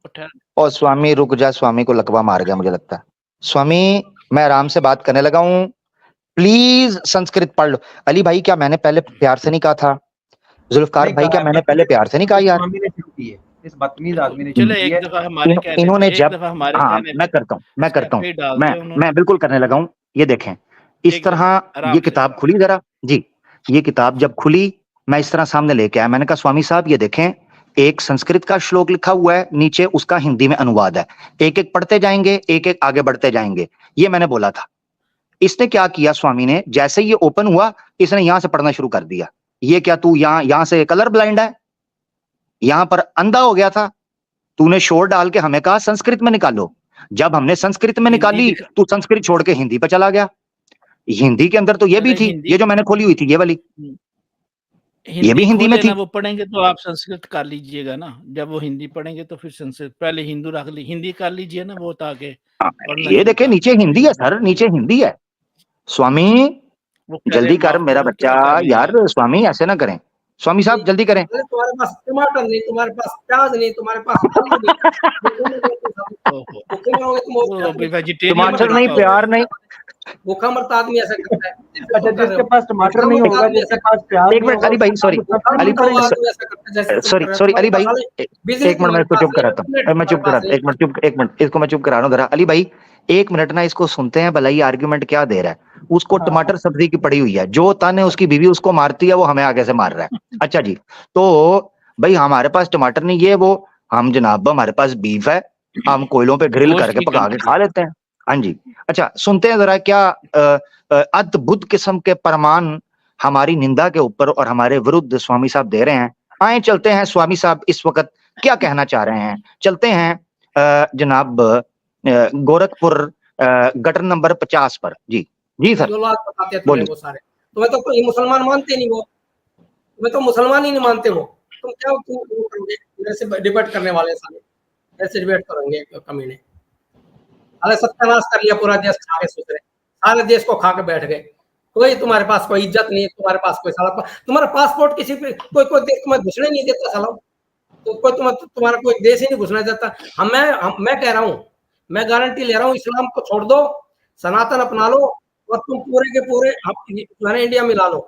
उठा और स्वामी रुक जा, स्वामी को लकवा मार गया मुझे लगता है। स्वामी मैं आराम से बात करने लगा हूँ, प्लीज संस्कृत पढ़ लो। अली भाई क्या मैंने पहले प्यार से नहीं कहा था? जुल्फकार नहीं भाई कहा क्या है, मैंने पहले प्यार से नहीं कहा यार? स्वामी ने शुरू की है, इस बदतमीज आदमी ने शुरू चले की एक है। दफा हमारे कहने इन्होंने पे, एक जब, दफा हमारे हाँ कहने मैं पे करता हूँ, स्टेप डाल दिया उन्होंने मैं बिल्कुल करने लगा हूँ। ये देखें इस एकदम तरह, आराम ये से। किताब खुली जरा जी, ये किताब जब खुली मैं इस तरह सामने लेके आया, मैंने कहा स्वामी साहब ये देखें, एक संस्कृत का श्लोक लिखा हुआ है, नीचे उसका हिंदी में अनुवाद है, एक एक पढ़ते जाएंगे, एक एक आगे बढ़ते जाएंगे, ये मैंने बोला था। इसने क्या किया स्वामी ने, जैसे ये ओपन हुआ इसने यहां से पढ़ना शुरू कर दिया। ये क्या तू यहां से कलर ब्लाइंड है, यहां पर अंधा हो गया था? तूने शोर डाल के हमें कहा संस्कृत में निकालो, जब हमने संस्कृत में हिंदी निकाली दिखा तू संस्कृत छोड़ के हिंदी पे चला गया। हिंदी के अंदर तो ये भी अरे थी, हिंदी ये जो मैंने खोली हुई थी ये वाली, ये भी हिंदी हिंदी में खोले थी। ना वो पढ़ेंगे तो आप संस्कृत कर लीजिएगा ना, जब वो हिंदी पढ़ेंगे तो फिर संस्कृत, पहले हिंदू रख ली, हिंदी कर लीजिए ना वो ताकि पढ़ना ये शुरू देखे कर नीचे दें। हिंदी है सर, नीचे हिंदी है। स्वामी वो कह रहे जल्दी हैं कर माफ मेरा करो, बच्चा, क्या कर लें यार स्वामी ऐसे ना करें, स्वामी साहब जल्दी करें। अरे तुम्हारे पास टमाटर नहीं, तुम्हारे पास प्याज नहीं, तुम्हारे पास आलू नहीं, ओहो भूखे मरोगे तुम वो अभी वेजिटेरियन टमाटर में नहीं, लिखा हुआ प्यार है। नहीं। भूखा मरता आदमी ऐसा करता है, जैसे अच्छा तुम कर रहे जिसके हो। पास टमाटर भूखा नहीं मरता होगा, आदमी जिसके ऐसा पास करता है, प्याज एक नहीं मिनट होगा, अली भाई, सॉरी भूखा अली मरता हुआ आदमी ऐसा करता है जैसे तुम कर रहे हो। सॉरी तुम्हारे अली पास भाई, साले बिजली एक मिनट मैं तुम्हारे इसको पास चुप नहीं है, कराता इंटरनेट हूँ, मैं चुप तुम्हारे करा, पास नहीं एक मिनट चुप, एक मिनट इसको मैं चुप करा रहा हूँ जरा। अली भाई एक मिनट ना इसको सुनते हैं, भला ये आर्ग्यूमेंट क्या दे रहा है। उसको हाँ, टमाटर सब्जी की पड़ी हुई है, जो ताने उसकी बीवी उसको मारती है वो हमें आगे से मार रहा है। अच्छा जी, तो भाई हमारे पास टमाटर नहीं, ये वो हम जनाब हमारे पास बीफ है, हम कोयलों पे ग्रिल गोश्त करके की पका के कंट्री खा लेते हैं। हाँ जी, अच्छा सुनते हैं जरा क्या अद्भुत किस्म के प्रमाण हमारी निंदा के ऊपर और हमारे विरुद्ध स्वामी साहब दे रहे हैं। आए चलते हैं स्वामी साहब इस वक्त क्या कहना चाह रहे हैं, चलते हैं जनाब गोरखपुर गटर नंबर 50 पर। जी जी सर जो लात बताते हैं तुम्हें बोलिए। वो सारे। तुम्हें तो कोई मुसलमान मानते नहीं, वो तुम्हें तो मुसलमान ही नहीं मानते वो। तुम क्या तुम वो करोगे, मेरे से डिबेट करने वाले साले ऐसे डिबेट करेंगे कमीने। अरे सत्यानाश कर लिया पूरा देश, खा के सोच रहे सारे देश को खा के बैठ गए। कोई तुम्हारे पास कोई इज्जत नहीं है, तुम्हारे पास कोई साला तुम्हारा पासपोर्ट किसी पे कोई कोई देश तुम्हें घुसने नहीं देता साला। तो कोई तुम्हारा कोई देश ही नहीं घुसने देता। मैं कह रहा हूँ, मैं गारंटी ले रहा हूँ, इस्लाम को छोड़ दो, सनातन अपना लो और तुम पूरे के पूरे तुम्हारे इंडिया में ला लो।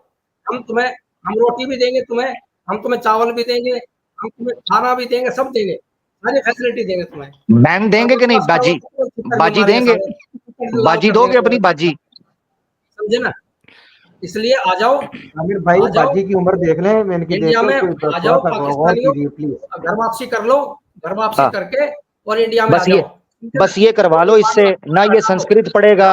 हम रोटी भी देंगे तुम्हें, हम तुम्हें चावल भी देंगे, हम तुम्हें खाना भी देंगे, सब देंगे, सारी फैसिलिटी देंगे तुम्हें। मैन देंगे कि नहीं बाजी, बाजी देंगे, बाजी दोगे अपनी बाजी, समझे ना? इसलिए आ जाओ आमिर भाई, बाजी की उम्र देख लें, मैं इनकी इंडिया देखते में, हो आ जाओ गौर पाकिस्तानियों, कीजिए प्लीज। घर वापसी कर लो, घर वापसी हाँ। करके और इंडिया में आ बस ये जाओ। बस ये करवा लो इससे, ना ये संस्कृत पढ़ेगा,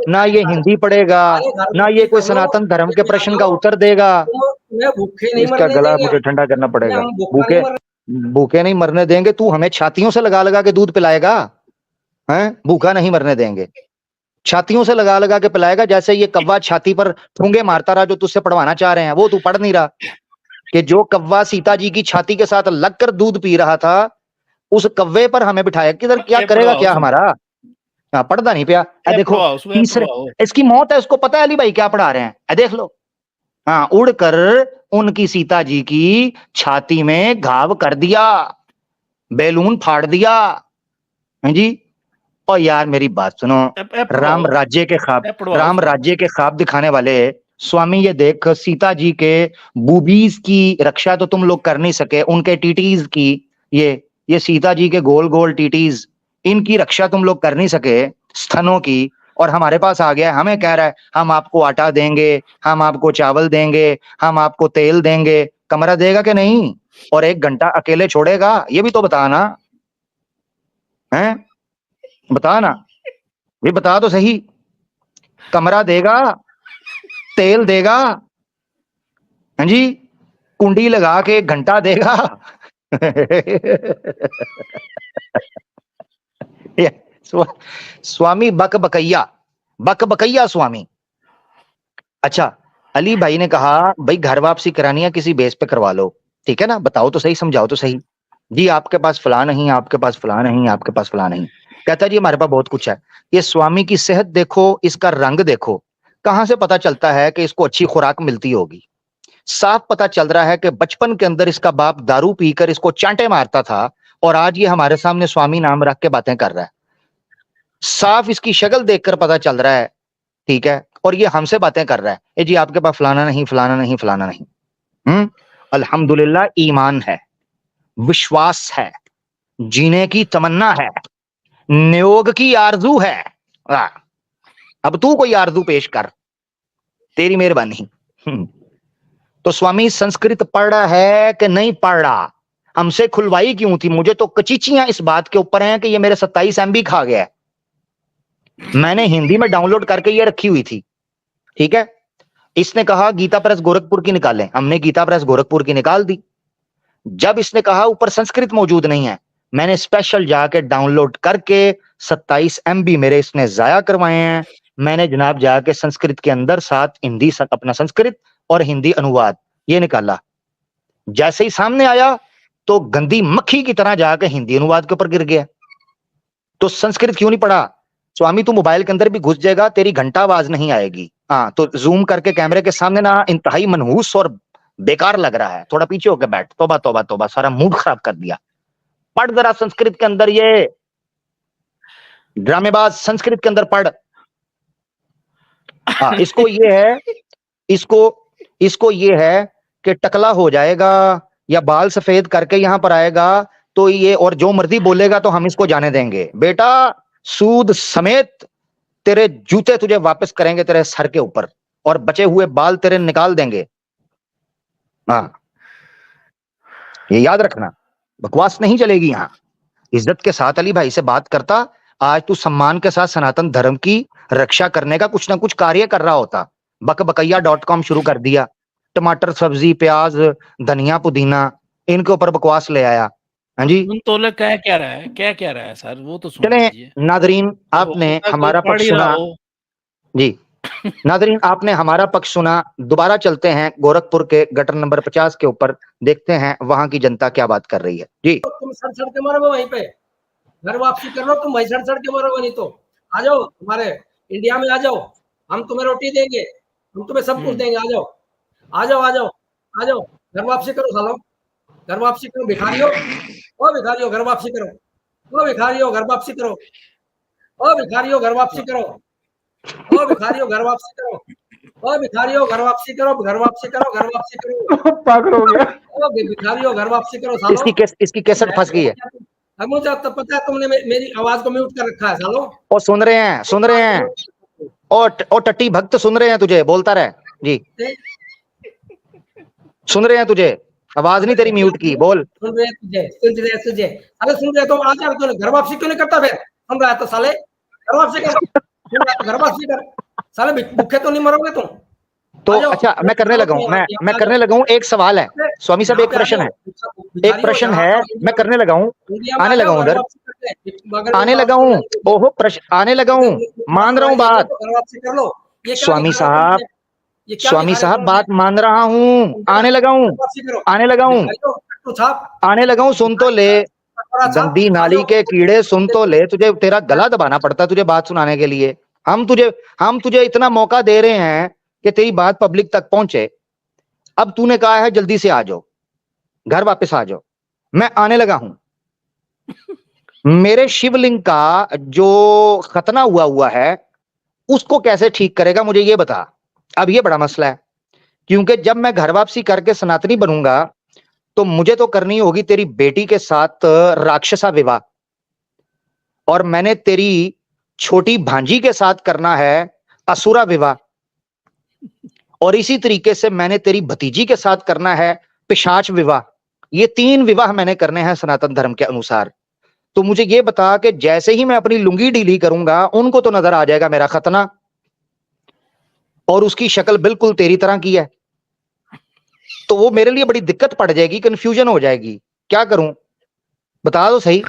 ना ये हिंदी पढ़ेगा, ना ये कोई सनातन धर्म के प्रश्न का उत्तर देगा। तुम्हें भूखे नहीं इसका मरने गला देंगे, मुझे ठंडा करना पड़ेगा। हम भूखा नहीं मरने भूखे नहीं मरने देंगे, तू हमें छातियों से लगा लगा के दूध पिलाएगा हैं? भूखा नहीं मरने देंगे, छातियों से लगा लगा के पिलाएगा, जैसे ये कव्वा छाती पर ठूंगे मारता रहा जो तुझसे पढ़वाना चाह रहे हैं, वो तू पढ़ नहीं रहा। कि जो कव्वा सीता जी की छाती के साथ लगकर दूध पी रहा था, उस कव्वे पर हमें बिठाया, किधर क्या करेगा क्या हमारा? हाँ, पढ़ता नहीं पिया। देखो तीसरे, इसकी मौत है, उसको पता है अली भाई क्या पढ़ा रहे हैं, देख लो। हाँ, उड़कर उनकी सीता जी की छाती में घाव कर दिया, बैलून फाड़ दिया। हैं जी? और यार मेरी बात सुनो, राम राज्य के ख्वाब दिखाने वाले स्वामी, ये देख सीता जी के बूबीज की रक्षा तो तुम लोग कर नहीं सके, उनके टीटीज की, ये सीता जी के गोल गोल टीटीज, इनकी रक्षा तुम लोग कर नहीं सके, स्तनों की। और हमारे पास आ गया, हमें कह रहा है हम आपको आटा देंगे, हम आपको चावल देंगे, हम आपको तेल देंगे। कमरा देगा कि नहीं? और 1 घंटा अकेले छोड़ेगा? ये भी तो बता ना, हैं? बता ना, ये बता तो सही। कमरा देगा, तेल देगा, हाँ जी, कुंडी लगा के 1 घंटा देगा। स्वामी बक बकैया स्वामी। अच्छा, अली भाई ने कहा भाई घर वापसी करानी है किसी बेस पे करवा लो, ठीक है ना, बताओ तो सही, समझाओ तो सही। जी आपके पास फलां नहीं, आपके पास फलां नहीं, आपके पास फलां नहीं। कहता है जी हमारे पास बहुत कुछ है। ये स्वामी की सेहत देखो, इसका रंग देखो, कहां से पता चलता है कि इसको अच्छी खुराक मिलती होगी। साफ पता चल रहा है कि बचपन के अंदर इसका बाप दारू पीकर इसको चांटे मारता था और आज ये हमारे सामने स्वामी नाम रख के बातें कर रहा है। साफ इसकी शक्ल देखकर पता चल रहा है, ठीक है, और ये हमसे बातें कर रहा है, ए जी आपके पास फलाना नहीं, फलाना नहीं, फलाना नहीं। अल्हम्दुलिल्लाह, ईमान है, विश्वास है, जीने की तमन्ना है, नियोग की आरजू है। अब तू कोई आरजू पेश कर, तेरी मेहरबानी। तो स्वामी संस्कृत पढ़ रहा है कि नहीं पढ़ रहा, हमसे खुलवाई क्यों थी? मुझे तो कचीचियां इस बात के ऊपर हैं कि ये मेरे 27 MB खा गया है। मैंने हिंदी में डाउनलोड करके ये रखी हुई थी, ठीक है। इसने कहा गीता प्रेस गोरखपुर की निकालें, हमने गीता प्रेस गोरखपुर की निकाल दी। जब इसने कहा ऊपर संस्कृत मौजूद नहीं है, मैंने स्पेशल जाके डाउनलोड करके 27 MB मेरे इसने जाया करवाए हैं। मैंने जनाब जाके संस्कृत के अंदर साथ हिंदी अपना संस्कृत और हिंदी अनुवाद ये निकाला। जैसे ही सामने आया तो गंदी मक्खी की तरह जाके हिंदी अनुवाद के ऊपर गिर गया। तो संस्कृत क्यों नहीं पढ़ा? स्वामी तू मोबाइल के अंदर भी घुस जाएगा, तेरी घंटा आवाज नहीं आएगी। हाँ, तो जूम करके कैमरे के सामने ना इंतहाई मनहूस और बेकार लग रहा है, थोड़ा पीछे होकर बैठ। तौबा तौबा तौबा, सारा मूड खराब कर दिया। पढ़ जरा संस्कृत के अंदर, ये ड्रामेबाज संस्कृत के अंदर पढ़। हाँ, इसको ये है, इसको ये है कि टकला हो जाएगा या बाल सफेद करके यहां पर आएगा तो ये और जो मर्जी बोलेगा तो हम इसको जाने देंगे। बेटा सूद समेत तेरे जूते तुझे वापस करेंगे तेरे सर के ऊपर और बचे हुए बाल तेरे निकाल देंगे। हाँ, ये याद रखना, बकवास नहीं चलेगी यहां। इज्जत के साथ अली भाई से बात करता, आज तू सम्मान के साथ सनातन धर्म की रक्षा करने का कुछ ना कुछ कार्य कर रहा होता। बकबकैया.com शुरू कर दिया, टमाटर सब्जी प्याज धनिया पुदीना इनके ऊपर बकवास ले आया। हाँ जी, तोलक क्या रहा है सर, वो तो सुन चले लीजिए। नादरीन, आपने हमारा पक्ष सुना जी। नादरीन, आपने हमारा पक्ष सुना। दोबारा चलते हैं गोरखपुर के गटर नंबर 50 के ऊपर, देखते हैं वहां की जनता क्या बात कर रही है जी। तुम सड़ के मरोगे वहीं पे, घर वापसी कर लो, तुम वहीं सड़ के मरोगे। नहीं तो आ जाओ हमारे इंडिया में, आ जाओ, हम तुम्हें रोटी देंगे, हम तुम्हें सब कुछ देंगे। आ जाओ आ जाओ आ जाओ आ जाओ, घर वापसी करो सालो, घर वापसी करो भिखारियों, ओ भिखारियों घर वापसी करो, ओ भिखारियों घर वापसी करो, ओ भिखारियों घर वापसी करो, ओ भिखारियों घर वापसी करो, ओ भिखारियों घर वापसी करो, घर वापसी करो, घर वापसी करो। पागल हो गया। ओ भिखारियों घर वापसी करो सालो। इसकी कैसेट फंस गई है। मुझे तो पता है तुमने मेरी आवाज को म्यूट कर रखा है सालो। और सुन रहे हैं और टट्टी भक्त सुन रहे हैं तुझे, बोलता रहे जी, सुन रहे हैं तुझे, आवाज नहीं तेरी म्यूट की, बोल। सुन रहे तुझे अरे सुन रहे तुम, आ जा, तो घर वापसी क्यों नहीं करता? फिर सुन रहा है तो साले घर वापसी कर, सुन रहा है तो घर वापसी कर साले, भूखे तो नहीं मरोगे तुम। तो अच्छा, मैं करने लगा हूँ एक सवाल है स्वामी साहब, एक प्रश्न है, मैं करने लगा हूँ, आने लगा हूँ उधर, आने लगा हूँ, ओहो प्रश्न आने लगा हूँ, मान रहा हूँ बात। स्वामी साहब बात मान रहा हूँ, आने लगा हूँ, सुन तो ले, गंदी नाली के कीड़े सुन तो ले, तुझे तेरा गला दबाना पड़ता तुझे बात सुनाने के लिए। हम तुझे इतना मौका दे रहे हैं कि तेरी बात पब्लिक तक पहुंचे। अब तूने कहा है जल्दी से आ जाओ, घर वापस आ जाओ, मैं आने लगा हूं। मेरे शिवलिंग का जो खतना हुआ है उसको कैसे ठीक करेगा मुझे ये बता। अब ये बड़ा मसला है, क्योंकि जब मैं घर वापसी करके सनातनी बनूंगा तो मुझे तो करनी होगी तेरी बेटी के साथ राक्षसा विवाह, और मैंने तेरी छोटी भांजी के साथ करना है असुरा विवाह, और इसी तरीके से मैंने तेरी भतीजी के साथ करना है पिशाच विवाह। ये 3 विवाह मैंने करने हैं सनातन धर्म के अनुसार। तो मुझे ये बता कि जैसे ही मैं अपनी लुंगी ढीली करूंगा उनको तो नजर आ जाएगा मेरा खतना, और उसकी शक्ल बिल्कुल तेरी तरह की है, तो वो मेरे लिए बड़ी दिक्कत पड़ जाएगी, कंफ्यूजन हो जाएगी, क्या करूं बता दो सही।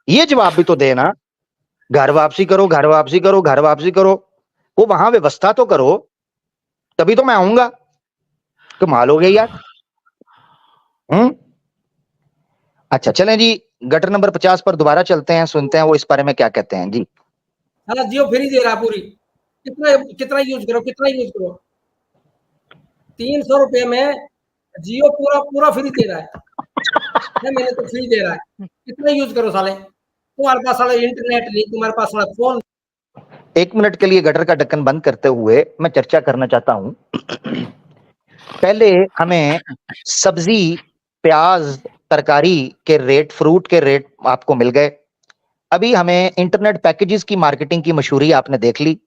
ये जवाब भी तो देना, घर वापसी करो, घर वापसी करो, घर वापसी करो, वो वहां व्यवस्था तो करो, तभी तो मैं आऊंगा। कमाल हो गया यार। अच्छा चलें जी, गटर नंबर 50 पर दोबारा चलते हैं, सुनते हैं वो इस बारे में क्या कहते हैं जी। साला जियो फ्री दे रहा पूरी, कितना यूज करो 300 रुपए में जियो पूरा फ्री दे रहा है मैंने तो फ्री दे रहा है, कितना यूज करो साले, तुम्हारे पास साला इंटरनेट नहीं, तुम्हारे पास साला फोन। 1 मिनट के लिए गटर का ढक्कन बंद करते हुए मैं चर्चा करना चाहता हूं। पहले हमें सब्जी, प्याज, तरकारी के रेट, फ्रूट के रेट आपको मिल गए। अभी हमें इंटरनेट पैकेजेस की मार्केटिंग की मशहूरी आपने देख ली,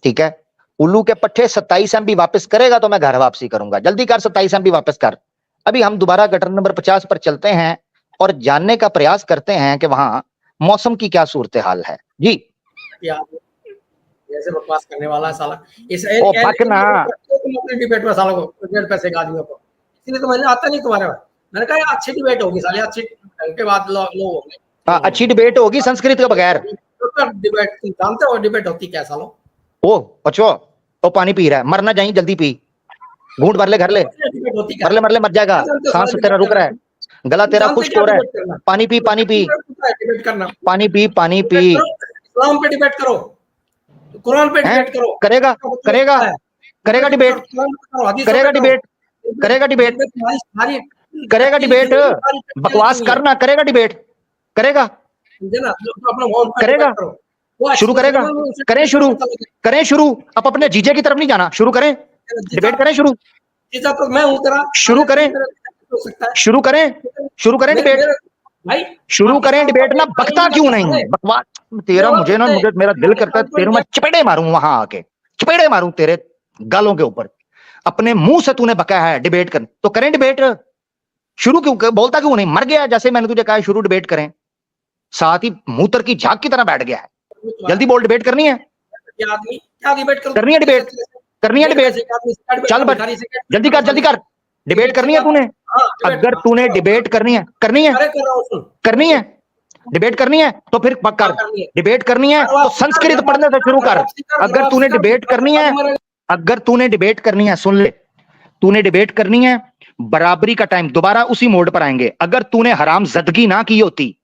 ठीक है। उल्लू के पट्टे 27 MB वापस करेगा तो मैं घर वापसी करूंगा, जल्दी कर 27 MB वापस कर। अभी हम दोबारा गटर नंबर 50 पर चलते हैं और जानने का प्रयास करते हैं कि वहां मौसम की क्या सूरत हाल है जी। जैसे बकवास करने वाला है साला, इस डिबेट में साला को 1.5 पैसे का आदमी को, इसलिए तो मैंने आता नहीं तुम्हारे पास। मैंने कहा अच्छी डिबेट होगी साले, अच्छी के बाद लोग होंगे। हाँ, अच्छी डिबेट होगी संस्कृत के बगैर। डिबेट तुम जानते हो डिबेट होती क्या सालों? ओ अच्छा, तो पानी पी रहा है, मरना चाहिए, जल्दी पी, घूंट भर ले, घर ले, मर ले मर जाएगा, सांस तेरा रुक रहा है, गला तेरा खुश्क हो रहा है, पानी पी पानी पी पानी पी पानी पी। इस्लाम पे डिबेट करो, कुरान पे डिबेट करो, करेगा करेगा करेगा डिबेट, करेगा डिबेट, करेगा डिबेट, करेगा डिबेट, बकवास करना, करेगा डिबेट, करेगा करेगा, शुरू करेगा, करें शुरू, अब अपने जीजे की तरफ नहीं जाना, शुरू करें डिबेट, करें शुरू, मैं हूं तेरा, शुरू करें डिबेट, शुरू करें डिबेट ना, बकता क्यों नहीं, बकवास तेरा, मुझे मेरा दिल करता है तेरे मैं चपेड़े मारूं, वहां आके चपेड़े मारूं तेरे गालों के ऊपर। अपने मुंह से तूने बकाया है डिबेट कर, तो करें डिबेट, शुरू क्यों, बोलता क्यों नहीं, मर गया जैसे मैंने तुझे कहा शुरू डिबेट करें, साथ ही मूतर की झाग की तरह बैठ गया है। जल्दी बोल, डिबेट करनी है, करनी है डिबेट, करनी है डिबेट, चल बट जल्दी कर डिबेट करनी है तूने, अगर तूने डिबेट करनी है डिबेट करनी है तो फिर कर, डिबेट करनी है तो संस्कृत पढ़ने से शुरू कर। अगर तूने डिबेट करनी है, सुन ले, तूने डिबेट करनी है, बराबरी का टाइम, दोबारा उसी मोड पर आएंगे। अगर तूने हरामजदगी ना की होती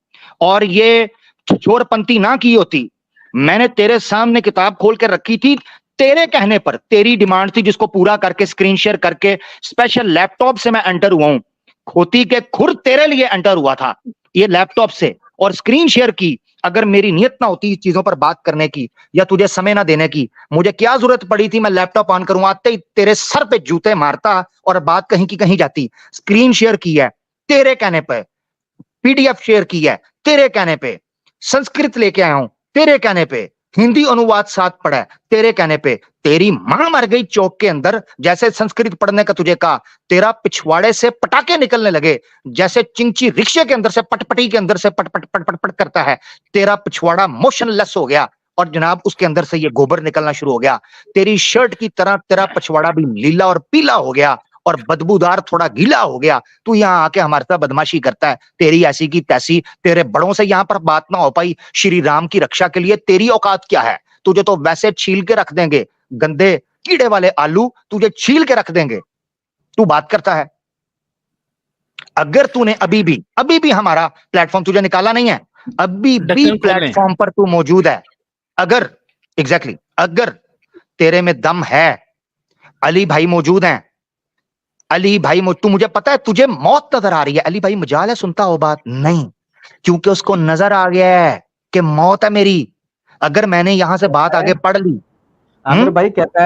और ये चोरपंथी ना की होती, मैंने तेरे सामने किताब खोल के रखी थी, तेरे कहने पर, तेरी डिमांड थी जिसको पूरा करके स्क्रीन शेयर करके स्पेशल लैपटॉप से मैं एंटर हुआ हूं, खोती के खुर तेरे लिए एंटर हुआ था ये लैपटॉप से, और स्क्रीन शेयर की। अगर मेरी नियत ना होती इस चीजों पर बात करने की या तुझे समय ना देने की, मुझे क्या जरूरत पड़ी थी मैं लैपटॉप ऑन करूं, आते ही तेरे सर पे जूते मारता और बात कहीं की कहीं जाती। स्क्रीन शेयर की है तेरे कहने पे, PDF शेयर की है तेरे कहने पे, संस्कृत लेके आया हूं तेरे कहने पे, हिंदी अनुवाद साथ पढ़ा है तेरे कहने पे। तेरी मां मर गई चौक के अंदर जैसे संस्कृत पढ़ने का तुझे कहा, तेरा पिछवाड़े से पटाखे निकलने लगे जैसे चिंची रिक्शे के अंदर से पटपटी के अंदर से पट पट करता है, तेरा पिछवाड़ा मोशनलेस हो गया और जनाब उसके अंदर से ये गोबर निकलना शुरू हो गया। तेरी शर्ट की तरह तेरा पिछवाड़ा भी लीला और पीला हो गया और बदबूदार थोड़ा गीला हो गया। तू यहाँ आके हमारे साथ बदमाशी करता है, तेरी ऐसी की तैसी, तेरे बड़ों से यहाँ पर बात ना हो पाई, श्री राम की रक्षा के लिए तेरी औकात क्या है? तुझे तो वैसे छील के रख देंगे, गंदे कीड़े वाले आलू तुझे छील के रख देंगे, तू बात करता है। अगर तूने अभी भी हमारा प्लेटफॉर्म तुझे निकाला नहीं है, अभी भी प्लेटफॉर्म पर तू मौजूद है, अगर एग्जैक्टली अगर तेरे में दम है, अली भाई मौजूद हैं, अली भाई तू, मुझे पता है तुझे मौत नजर आ रही है, अली भाई मजाल है सुनता हो बात नहीं, क्योंकि उसको नजर आ गया है कि मौत है मेरी। अगर मैंने यहां से बात आगे पढ़ ली, आमिर भाई कहता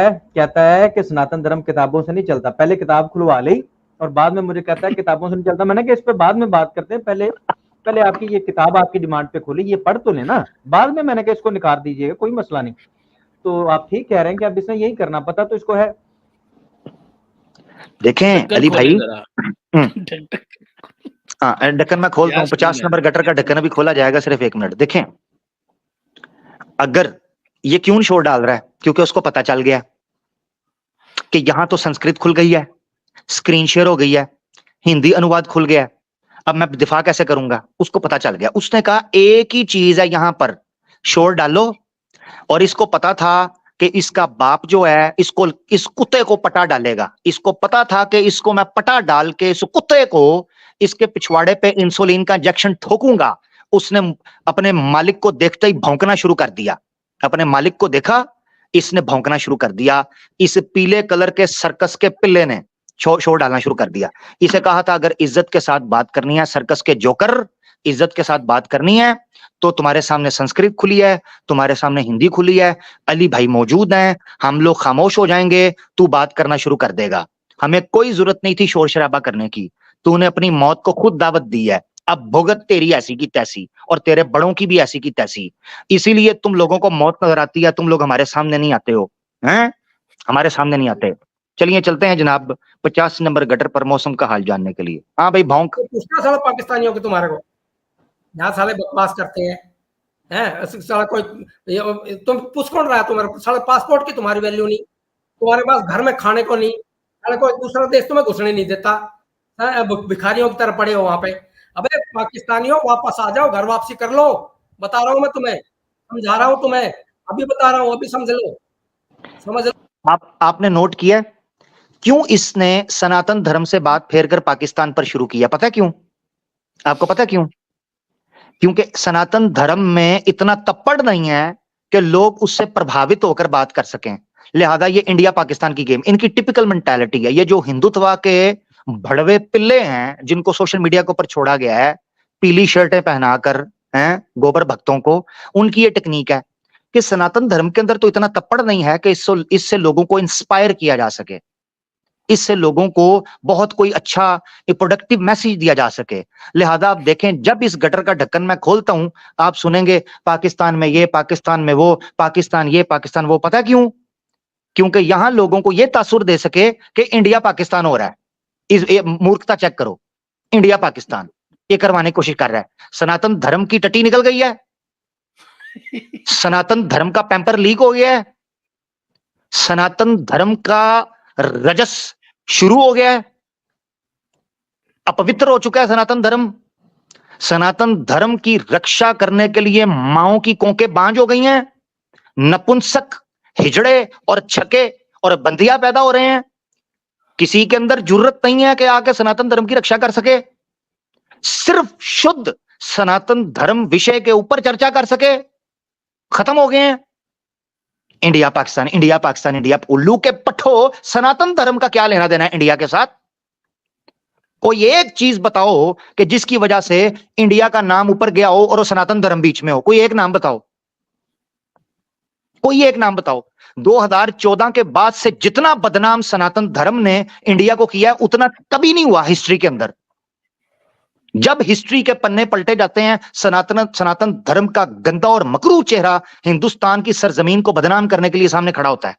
है कि सनातन धर्म किताबों से नहीं चलता, पहले किताब खुलवा ली और बाद में मुझे कहता है किताबों से नहीं चलता। मैंने कहा इस पे बाद में बात करते हैं, पहले आपकी ये किताब आपकी डिमांड पे खोली, ये पढ़ तो लेना, बाद में मैंने कहा इसको निकाल दीजिएगा, कोई मसला नहीं। तो आप ठीक कह रहे हैं कि अब इसने यही करना, पता तो इसको है। देखें अली भाई, हाँ ढक्कन मैं खोलता हूँ, 50 नंबर गटर का ढक्कन अभी खोला जाएगा, सिर्फ 1 मिनट। देखें अगर ये क्यों शोर डाल रहा है, क्योंकि उसको पता चल गया कि यहां तो संस्कृत खुल गई है, स्क्रीन शेयर हो गई है, हिंदी अनुवाद खुल गया, अब मैं दिफा कैसे करूंगा, उसको पता चल गया। उसने कहा एक ही चीज है यहां पर, शोर डालो, और इसको पता था कि इसका बाप जो है इसको, इस कुत्ते को पटा डालेगा, इसको पता था कि इसको मैं पटा डाल के इस कुत्ते को इसके पिछवाड़े पे इंसुलिन का इंजेक्शन ठोकूंगा। उसने अपने मालिक को देखते ही भौंकना शुरू कर दिया। अपने मालिक को देखा, इसने भौंकना शुरू कर दिया। इस पीले कलर के सर्कस के पिल्ले ने शोर डालना शुरू कर दिया। इसे कहा था अगर इज्जत के साथ बात करनी है, सर्कस के जोकर, इज्जत के साथ बात करनी है तो तुम्हारे सामने संस्कृत खुली है, तुम्हारे सामने हिंदी खुली है, अली भाई मौजूद हैं, हम लोग खामोश हो जाएंगे, तू बात करना शुरू कर देगा। हमें कोई जरूरत नहीं थी शोर शराबा करने की। तूने अपनी मौत को खुद दावत दी है, अब भुगत तेरी ऐसी की तैसी और तेरे बड़ों की भी ऐसी की तैसी। इसीलिए तुम लोगों को मौत नजर आती है, तुम लोग हमारे सामने नहीं आते हो, हैं? हमारे सामने नहीं आते। चलिए चलते हैं जनाब 50 नंबर गटर पर मौसम का हाल जानने के लिए। हाँ भाई भौंक। तो पूछना साला पाकिस्तानियों के तुम्हारे को, यहाँ साले बकवास करते हैं साला कोई तुम पूछ कौन रहा है तुम्हारे साले पासपोर्ट की तुम्हारी वैल्यू नहीं, तुम्हारे पास घर में खाने को नहीं, साले कोई दूसरा देश तुम्हें घुसने नहीं देता, भिखारियों की तरह पड़े हो वहां पे। अबे पाकिस्तानियों वापस आ जाओ, घर वापसी कर लो, बता रहा हूँ मैं तुम्हें, समझा रहा हूँ तुम्हें, अभी बता रहा हूँ, अभी समझ लो, समझ लो। आपने नोट किया क्यों इसने सनातन धर्म से बात फेरकर पाकिस्तान पर शुरू किया? पता क्यों? आपको पता क्यों? क्योंकि सनातन धर्म में इतना तप्पड़ नहीं है कि लोग उससे प्रभावित होकर बात कर सकें। लिहाजा ये इंडिया पाकिस्तान की गेम, इनकी टिपिकल मेंटालिटी है। ये जो हिंदुत्व के भड़वे पिल्ले हैं जिनको सोशल मीडिया के ऊपर छोड़ा गया है पीली शर्टें पहनाकर, हैं गोबर भक्तों को, उनकी ये टेक्निक है कि सनातन धर्म के अंदर तो इतना तप्पड़ नहीं है कि इससे लोगों को इंस्पायर किया जा सके, इससे लोगों को बहुत कोई अच्छा प्रोडक्टिव मैसेज दिया जा सके। लिहाजा आप देखें, जब इस गटर का ढक्कन मैं खोलता हूं आप सुनेंगे पाकिस्तान में ये, पाकिस्तान में वो, पाकिस्तान ये, पाकिस्तान वो। पता क्यों? क्योंकि यहां लोगों को यह तासुर दे सके कि इंडिया पाकिस्तान हो रहा है। इस मूर्खता चेक करो, इंडिया पाकिस्तान ये करवाने की कोशिश कर रहा है। सनातन धर्म की टटी निकल गई है, सनातन धर्म का पैंपर लीक हो गया है, सनातन धर्म का रजस शुरू हो गया है, अपवित्र हो चुका है सनातन धर्म। सनातन धर्म की रक्षा करने के लिए माओ की कोंकें बांझ हो गई हैं, नपुंसक, हिजड़े और छके और बंदिया पैदा हो रहे हैं। किसी के अंदर जरूरत नहीं है कि आके सनातन धर्म की रक्षा कर सके, सिर्फ शुद्ध सनातन धर्म विषय के ऊपर चर्चा कर सके। खत्म हो गए हैं India Pakistan, India Pakistan, India. उल्लू के पट्ठो, सनातन धर्म का क्या लेना देना है इंडिया के साथ? कोई एक चीज बताओ कि जिसकी वजह से इंडिया का नाम ऊपर गया हो और वो सनातन धर्म बीच में हो। कोई एक नाम बताओ, कोई एक नाम बताओ। 2014 के बाद से जितना बदनाम सनातन धर्म ने इंडिया को किया उतना कभी नहीं हुआ हिस्ट्री के अंदर। जब हिस्ट्री के पन्ने पलटे जाते हैं सनातन धर्म का गंदा और मकरू चेहरा हिंदुस्तान की सरजमीन को बदनाम करने के लिए सामने खड़ा होता है।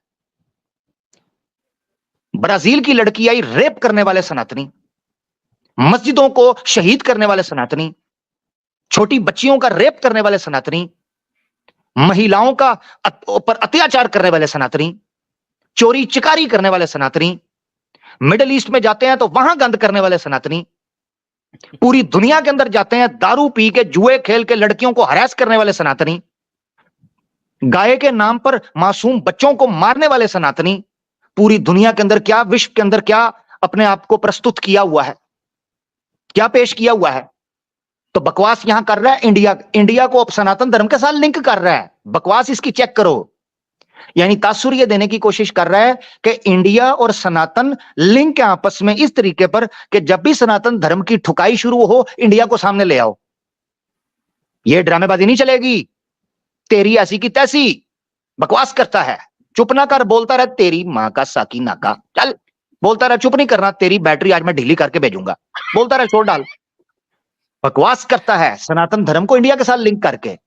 ब्राजील की लड़की आई रेप करने वाले सनातनी, मस्जिदों को शहीद करने वाले सनातनी, छोटी बच्चियों का रेप करने वाले सनातनी, महिलाओं का ऊपर अत्याचार करने वाले सनातनी, चोरी चिकारी करने वाले सनातनी, मिडिल ईस्ट में जाते हैं तो वहां गंद करने वाले सनातनी, पूरी दुनिया के अंदर जाते हैं दारू पी के जुए खेल के लड़कियों को हरास करने वाले सनातनी, गाय के नाम पर मासूम बच्चों को मारने वाले सनातनी, पूरी दुनिया के अंदर क्या, विश्व के अंदर क्या अपने आप को प्रस्तुत किया हुआ है, क्या पेश किया हुआ है। तो बकवास यहां कर रहा है इंडिया को सनातन धर्म के साथ लिंक कर रहा है। बकवास इसकी चेक करो, यानी तासुर ये देने की कोशिश कर रहा है कि इंडिया और सनातन लिंक है आपस में इस तरीके पर कि जब भी सनातन धर्म की ठुकाई शुरू हो इंडिया को सामने ले आओ। ये ड्रामेबाजी नहीं चलेगी, तेरी ऐसी की तैसी। बकवास करता है, चुप ना कर, बोलता रह, तेरी मां का साकी नाका। चल बोलता रह, चुप नहीं करना, तेरी बैटरी आज मैं ढीली करके भेजूंगा। बोलता रह, छोड़ डाल। बकवास करता है सनातन धर्म को इंडिया के साथ लिंक करके।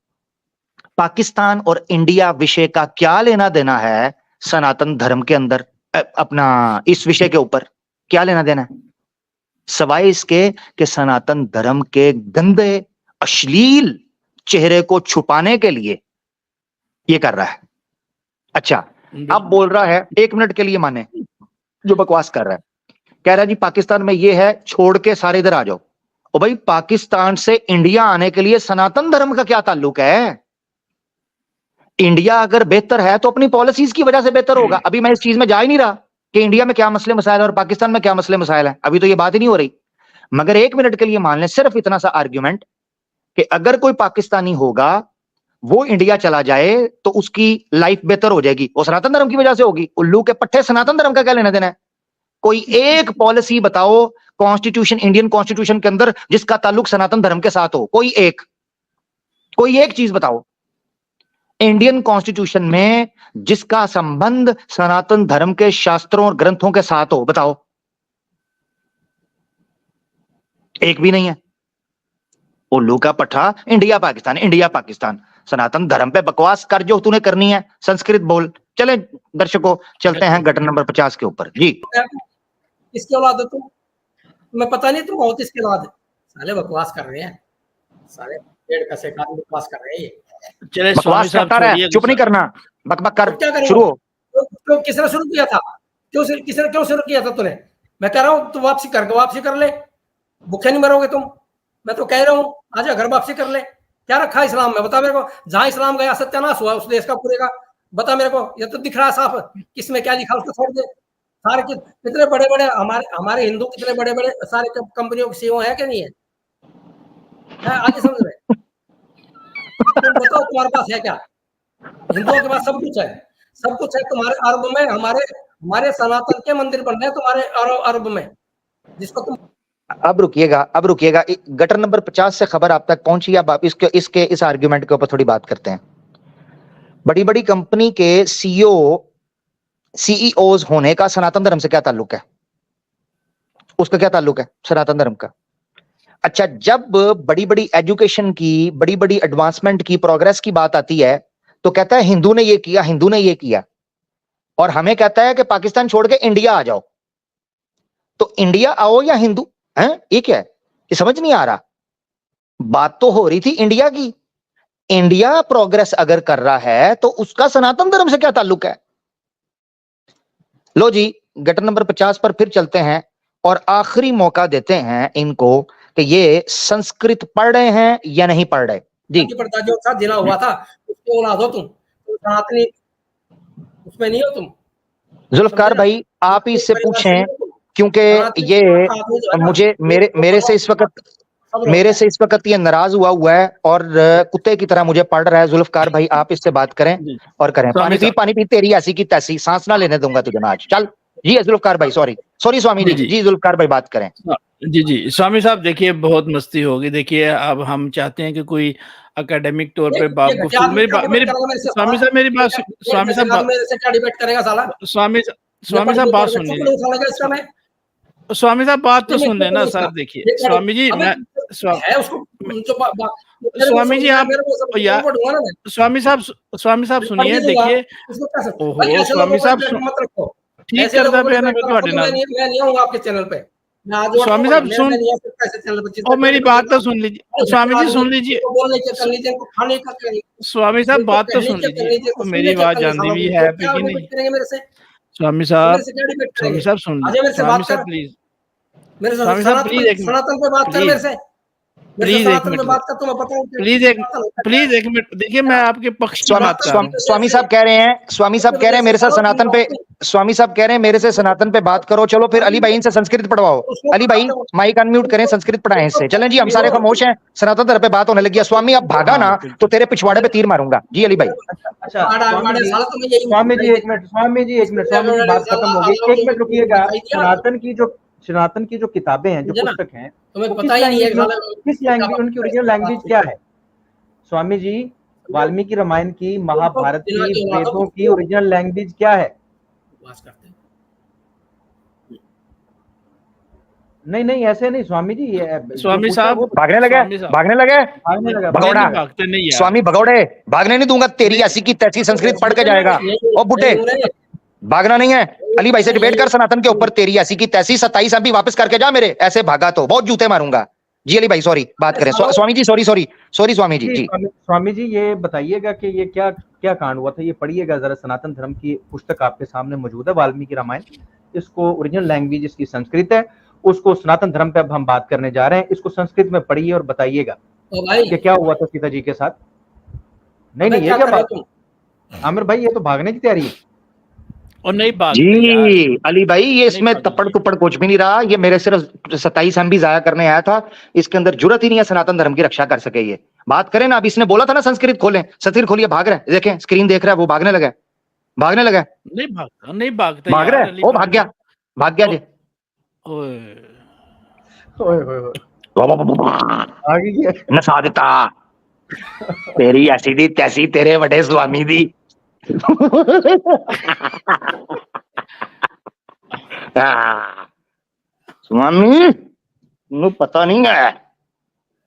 पाकिस्तान और इंडिया विषय का क्या लेना देना है सनातन धर्म के अंदर, अपना इस विषय के ऊपर क्या लेना देना है, सवाए इसके कि सनातन धर्म के गंदे अश्लील चेहरे को छुपाने के लिए ये कर रहा है। अच्छा, अब बोल रहा है, 1 मिनट के लिए माने, जो बकवास कर रहा है, कह रहा है जी पाकिस्तान में ये है, छोड़ के सारे इधर आ जाओ। ओ भाई, पाकिस्तान से इंडिया आने के लिए सनातन धर्म का क्या ताल्लुक है? इंडिया अगर बेहतर है तो अपनी पॉलिसीज की वजह से बेहतर होगा। अभी मैं इस चीज में जा ही नहीं रहा कि इंडिया में क्या मसले मसाइल है और पाकिस्तान में क्या मसले मसाइल है, अभी तो ये बात ही नहीं हो रही। मगर 1 मिनट के लिए मान लें सिर्फ इतना सा आर्ग्यूमेंट कि अगर कोई पाकिस्तानी होगा वो इंडिया चला जाए तो उसकी लाइफ बेहतर हो जाएगी, वो सनातन धर्म की वजह से होगी। उल्लू के पट्टे, सनातन धर्म का क्या लेना देना है? कोई एक पॉलिसी बताओ कॉन्स्टिट्यूशन, इंडियन कॉन्स्टिट्यूशन के अंदर जिसका ताल्लुक सनातन धर्म के साथ हो, कोई एक चीज बताओ इंडियन कॉन्स्टिट्यूशन में जिसका संबंध सनातन धर्म के शास्त्रों और ग्रंथों के साथ हो, बताओ। एक भी नहीं है। उल्लू का पट्टा, इंडिया पाकिस्तान, इंडिया पाकिस्तान। सनातन धर्म पे बकवास कर जो तूने करनी है, संस्कृत बोल। चले दर्शकों, चलते हैं घटना नंबर 50 के ऊपर जी। किसकी औलाद हो तुम? मैं पता नहीं तुम बहुत इसके औलाद। साले बकवास कर रहे हैं, साले पेड़ कसे का बकवास कर रहे हैं। चले बकवास करता रहे, चुप नहीं करना, बकबक कर, शुरू हो। तो किसने शुरू किया था? क्यों शुरू किया था तूने? मैं कह रहा हूँ तू वापसी कर ले, भूखे नहीं मरोगे तुम। मैं तो कह रहा हूँ आजा घर वापसी कर ले। क्या रखा इस्लाम में, बता मेरे को। जहां इस्लाम गया सत्यानाश हुआ उस देश का पूरे का। बता मेरे को, ये तो दिख रहा है साफ, किसमें क्या लिखा उसको छोड़ दे। सारे कितने बड़े बड़े हमारे हिंदू, कितने बड़े बड़े सारे कंपनियों के सीईओ है कि नहीं है? आगे समझ रहे? तुम बताओ तुम्हारे पास है क्या? हिंदुओं के पास सब कुछ है, सब कुछ है। तुम्हारे अरब में हमारे सनातन के मंदिर बन रहे हैं तुम्हारे अरब में, जिसको तुम। अब रुकिएगा, गटर नंबर 50 से खबर आप तक पहुंची। अब आप इस आर्ग्यूमेंट के ऊपर थोड़ी बात करते हैं। बड़ी बड़ी कंपनी के सीईओज होने का सनातन धर्म से क्या ताल्लुक है? उसका क्या ताल्लुक है सनातन धर्म का? अच्छा, जब बड़ी बड़ी एजुकेशन की, बड़ी बड़ी एडवांसमेंट की, प्रोग्रेस की बात आती है तो कहता है हिंदू ने ये किया, हिंदू ने ये किया, और हमें कहता है कि पाकिस्तान छोड़ के इंडिया आ जाओ। तो इंडिया आओ या हिंदू हैं, ये क्या है? ये समझ नहीं आ रहा। बात तो हो रही थी इंडिया की। इंडिया प्रोग्रेस अगर कर रहा है तो उसका सनातन धर्म से क्या ताल्लुक है? लो जी, गटर नंबर 50 पर फिर चलते हैं और आखिरी मौका देते हैं इनको कि ये संस्कृत पढ़ रहे हैं या नहीं पढ़ रहे जी। जो साथ जिला हुआ था उसके औलाद हो तुम सनातनी, उसमें नहीं हो तुम। जुल्फकार भाई, आप ही इससे पूछें, क्योंकि ये मुझे मेरे से इस वक्त ये नाराज हुआ है और कुत्ते की तरह मुझे पढ़ रहा है। जुल्फकार भाई, आप इससे बात करें और करें। पानी पी तेरी ऐसी की तैसी, सांस ना लेने दूंगा तुझे आज। चल जी जुल्फकार भाई, सॉरी स्वामी जी जुल्फकार भाई बात करें। जी स्वामी साहब, देखिए बहुत मस्ती होगी। देखिए अब हम चाहते हैं कि कोई एकेडमिक तौर पे बात को स्वामी साहब मेरी बात, स्वामी साहब मेरे से क्या डिबेट करेगा साला? स्वामी साहब बात सुनिए, स्वामी साहब बात तो सुन लेना सर। देखिए स्वामी जी, स्वामी जी आप स्वामी साहब सुनिए। देखिए ओहो स्वामी साहब ठीक करता पे ना ਤੁਹਾਡੇ ਨਾਲ। मैं नहीं आऊंगा आपके चैनल पे। स्वामी साहब सुन, और मेरी बात तो सुन लीजिए। स्वामी जी सुन लीजिए, स्वामी साहब बात तो सुन लीजिए। मेरी आवाज जानती भी है कि नहीं? स्वामी साहब सुन लीजिए। स्वामी साहब प्लीज, स्वामी साहब प्लीज एक सनातन पे बात कर मेरे से। प्लीज एक मिनट, प्लीज एक मिनट। देखिए मैं आपके पक्ष की बात कर रहा हूं। स्वामी साहब कह रहे हैं मेरे साथ सनातन पे, स्वामी साहब कह रहे हैं मेरे से सनातन पे बात करो। चलो फिर अली भाई इनसे संस्कृत पढ़वाओ। अली भाई माइक अनम्यूट करें, संस्कृत पढ़ाएं इससे। चलें जी, हम सारे खामोश हैं, सनातन धर्म पे बात होने लगी है। स्वामी अब भागा ना तो तेरे पिछवाड़े पे तीर मारूंगा जी। अली भाई अच्छा स्वामी जी एक मिनट, स्वामी जी बात खत्म होगी। एक मिनट रुकिएगा। सनातन की जो किताबें हैं, जो पुस्तक हैं, तुम्हें पता ही नहीं है किस लैंग्वेज, उनकी ओरिजिनल लैंग्वेज क्या है? स्वामी जी, वाल्मीकि रामायण की, महाभारत की, वेदों की ओरिजिनल लैंग्वेज क्या है? नहीं ऐसे नहीं स्वामी जी। स्वामी साहब भागने लगे भगौड़ा। स्वामी भगौड़े, भागने नहीं दूंगा। तेरी ऐसी की तैसी संस्कृत पढ़ के जाएगा। ओ बुड्ढे, भागना नहीं है। अली भाई से डिबेट कर सनातन के ऊपर। तेरी ऐसी की तैसी 27 अभी वापस करके जा मेरे। ऐसे भागा तो बहुत जूते मारूंगा जी। अली भाई सॉरी, बात करें। स्वामी जी सॉरी स्वामी जी। स्वामी जी ये बताइएगा कि ये क्या कांड हुआ था, ये पढ़िएगा जरा। सनातन धर्म की पुस्तक आपके सामने मौजूद है, वाल्मीकि रामायण। इसको ओरिजिनल लैंग्वेज इसकी संस्कृत है। उसको सनातन धर्म पे अब हम बात करने जा रहे हैं। इसको संस्कृत में पढ़िए और बताइएगा कि क्या हुआ था सीता जी के साथ। नहीं ये क्या बात? आमिर भाई ये तो भागने की तैयारी है। और नहीं भागते यार, जी अली भाई, ये नहीं इसमें भागते। तपड़ टुपड़ कुछ भी नहीं रहा। ये मेरे सिर्फ 27 MB जाया करने आया था। इसके अंदर जुर्रत ही नहीं है सनातन धर्म की रक्षा कर सके। ये बात करें ना, अब इसने बोला था ना संस्कृत खोलें, संस्कृत खोलिए, भाग रहा है, देखें स्क्रीन देख रहा है, वो भागने लगा है, भागने लगा है, नहीं भागता, नहीं भागता भाग रहा यार है, अली ओ भाई। भाग गया, भाग गया जी। ओए, ओए होए होए, आगे क्या? नसा देता तेरी ऐसी दी तैसी तेरे बड़े स्वामी दी। स्वामी तुम्हें पता नहीं है,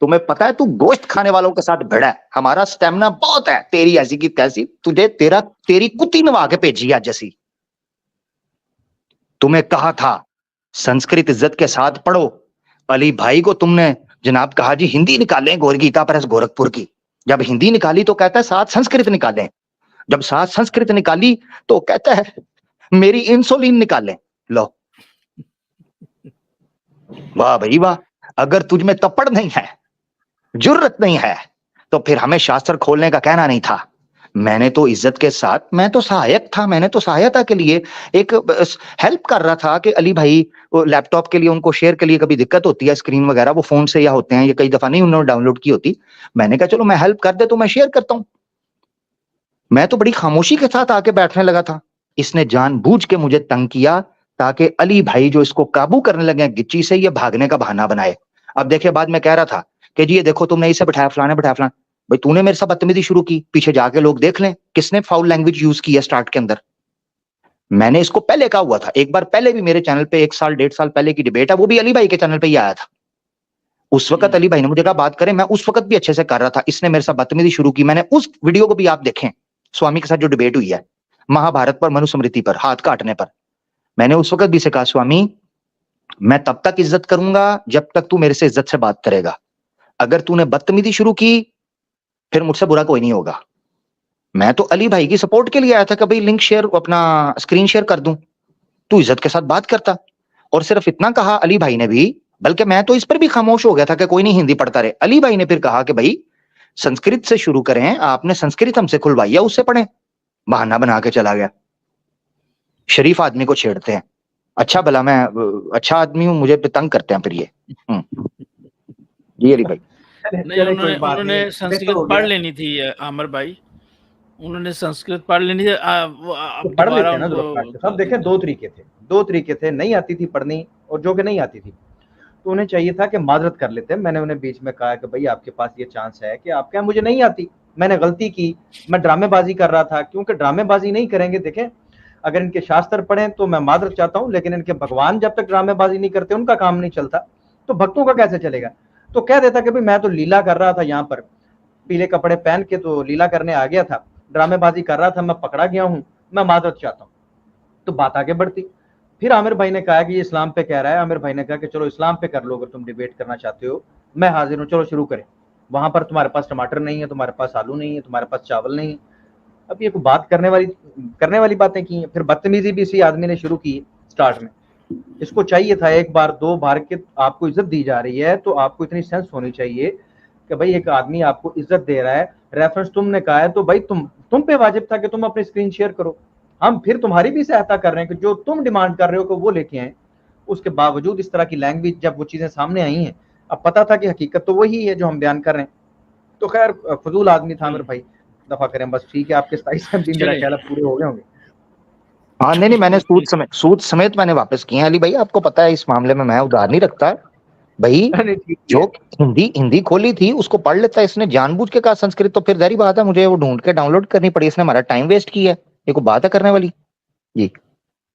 तुम्हें पता है तू गोश्त खाने वालों के साथ भिड़ा है, हमारा स्टेमिना बहुत है, तेरी ऐसी की तैसी, तुझे तेरी कुत्ती नवा के भेजी आज जैसी। तुम्हें कहा था संस्कृत इज्जत के साथ पढ़ो, अली भाई को तुमने जनाब कहा जी हिंदी निकालें गीता प्रेस गोरखपुर की। जब हिंदी निकाली तो कहता है साथ संस्कृत निकालें, जब साथ संस्कृत निकाली तो कहता है मेरी इंसुलिन निकालें। लो वाह भाई वाह, अगर तुझ में तपड़ नहीं है, जुर्रत नहीं है, तो फिर हमें शास्त्र खोलने का कहना नहीं था। मैंने तो इज्जत के साथ, मैं तो सहायक था, मैंने तो सहायता के लिए एक हेल्प कर रहा था कि अली भाई लैपटॉप के लिए उनको शेयर के लिए कभी दिक्कत होती है, स्क्रीन वगैरह वो फोन से या होते हैं, ये कई दफा नहीं उन्होंने डाउनलोड की होती। मैंने कहा चलो मैं हेल्प कर दे तो मैं शेयर करता हूं। मैं तो बड़ी खामोशी के साथ आके बैठने लगा था। इसने जानबूझ के मुझे तंग किया ताकि अली भाई जो इसको काबू करने लगे गिच्ची से, ये भागने का बहाना बनाए। अब देखिए बाद में कह रहा था कि जी ये देखो तुमने इसे बिठाया फलाना बिठाया फलाना। भाई तूने मेरे साथ बदतमीजी शुरू की, पीछे जाके लोग देख लें किसने फाउल लैंग्वेज यूज की है स्टार्ट के अंदर। मैंने इसको पहले कहा हुआ था, एक बार पहले भी मेरे चैनल पे 1 साल 1.5 साल पहले की डिबेट है, वो भी अली भाई के चैनल पे ही आया था। उस वक्त अली भाई ने मुझे कहा बात करें, मैं उस वक्त भी अच्छे से कर रहा था, इसने मेरे साथ बदतमीजी शुरू की। मैंने उस वीडियो को भी आप देखें, स्वामी के साथ जो डिबेट हुई है महाभारत पर, मनुस्मृति पर, हाथ काटने पर, मैंने उस वक्त भी से कहा स्वामी मैं तब तक इज्जत करूंगा जब तक तू मेरे से इज्जत से बात करेगा, अगर तूने बदतमीजी शुरू की फिर मुझसे बुरा कोई नहीं होगा। मैं तो अली भाई की सपोर्ट के लिए आया था कि भाई लिंक शेयर, अपना स्क्रीन शेयर कर दूं, तू इज्जत के साथ बात करता। और सिर्फ इतना कहा अली भाई ने भी, बल्कि मैं तो इस पर भी खामोश हो गया था कि कोई नहीं हिंदी पढ़ता रहे। अली भाई ने फिर कहा कि भाई संस्कृत से शुरू करें, आपने संस्कृत हमसे खुलवाई है उससे पढ़ें। बहाना बना के चला गया। शरीफ आदमी को छेड़ते हैं, अच्छा भला मैं अच्छा आदमी हूं, मुझे पे तंग करते हैं फिर ये। जी अली भाई नहीं उन्होंने संस्कृत पढ़ लेनी थी आमिर भाई, उन्होंने संस्कृत पढ़ लेनी थी। तो पढ़ लेते ना सब। देखें दो तरीके थे, नहीं आती थी पढ़नी और जो कि नहीं आती थी तो उन्हें चाहिए था कि माजरत कर लेते। मैंने उन्हें बीच में कहा कि भाई आपके पास ये चांस है कि आप क्या, मुझे नहीं आती, मैंने गलती की, मैं ड्रामेबाजी कर रहा था, क्योंकि ड्रामेबाजी नहीं करेंगे। देखें अगर इनके शास्त्र पढ़ें तो मैं माजरत चाहता हूं, लेकिन इनके भगवान जब तक ड्रामेबाजी नहीं करते उनका काम नहीं चलता, तो भक्तों का कैसे चलेगा। तो कह देता कि भाई मैं तो लीला कर रहा था, यहाँ पर पीले कपड़े पहन के तो लीला करने आ गया था, ड्रामेबाजी कर रहा था, मैं पकड़ा गया हूं, मैं माजरत चाहता हूं। तो बात आगे बढ़ती। फिर आमिर भाई ने कहा कि ये इस्लाम पे कह रहा है। आमिर भाई ने कहा कि चलो इस्लाम पे कर लो, अगर तुम डिबेट करना चाहते हो मैं हाजिर हूं, चलो शुरू करें। वहां पर तुम्हारे पास टमाटर नहीं है, तुम्हारे पास आलू नहीं है, तुम्हारे पास चावल नहीं है। अब ये बात करने वाली बातें की हैं। फिर बदतमीजी भी इसी आदमी ने शुरू की स्टार्ट में। इसको चाहिए था एक बार 2 बार के आपको इज्जत दी जा रही है तो आपको इतनी सेंस होनी चाहिए कि भाई एक आदमी आपको इज्जत दे रहा है, रेफरेंस तुमने कहा है तो भाई तुम पे वाजिब था कि तुम अपनी स्क्रीन शेयर करो। हम फिर तुम्हारी भी सहायता कर रहे हैं कि जो तुम डिमांड कर रहे हो कि वो लेके आए। उसके बावजूद इस तरह की लैंग्वेज, जब वो चीजें सामने आई हैं, अब पता था कि हकीकत तो वही है जो हम बयान कर रहे हैं। तो खैर फजूल आदमी था आमिर भाई, दफा करें बस। ठीक है, आपके 27 दिन मेरा ख्याल पूरे हो गए होंगे। हाँ नहीं मैंने सूद समेत मैंने वापस किए हैं अली भाई, आपको पता है इस मामले में मैं उधार नहीं रखता भाई। जो हिंदी खोली थी उसको पढ़ लेता है, इसने जानबूझ के कहा संस्कृत, तो फिर जारी बात है मुझे वो ढूंढ के डाउनलोड करनी पड़ी, इसने हमारा टाइम वेस्ट किया है, ये कोई बात है करने वाली जी।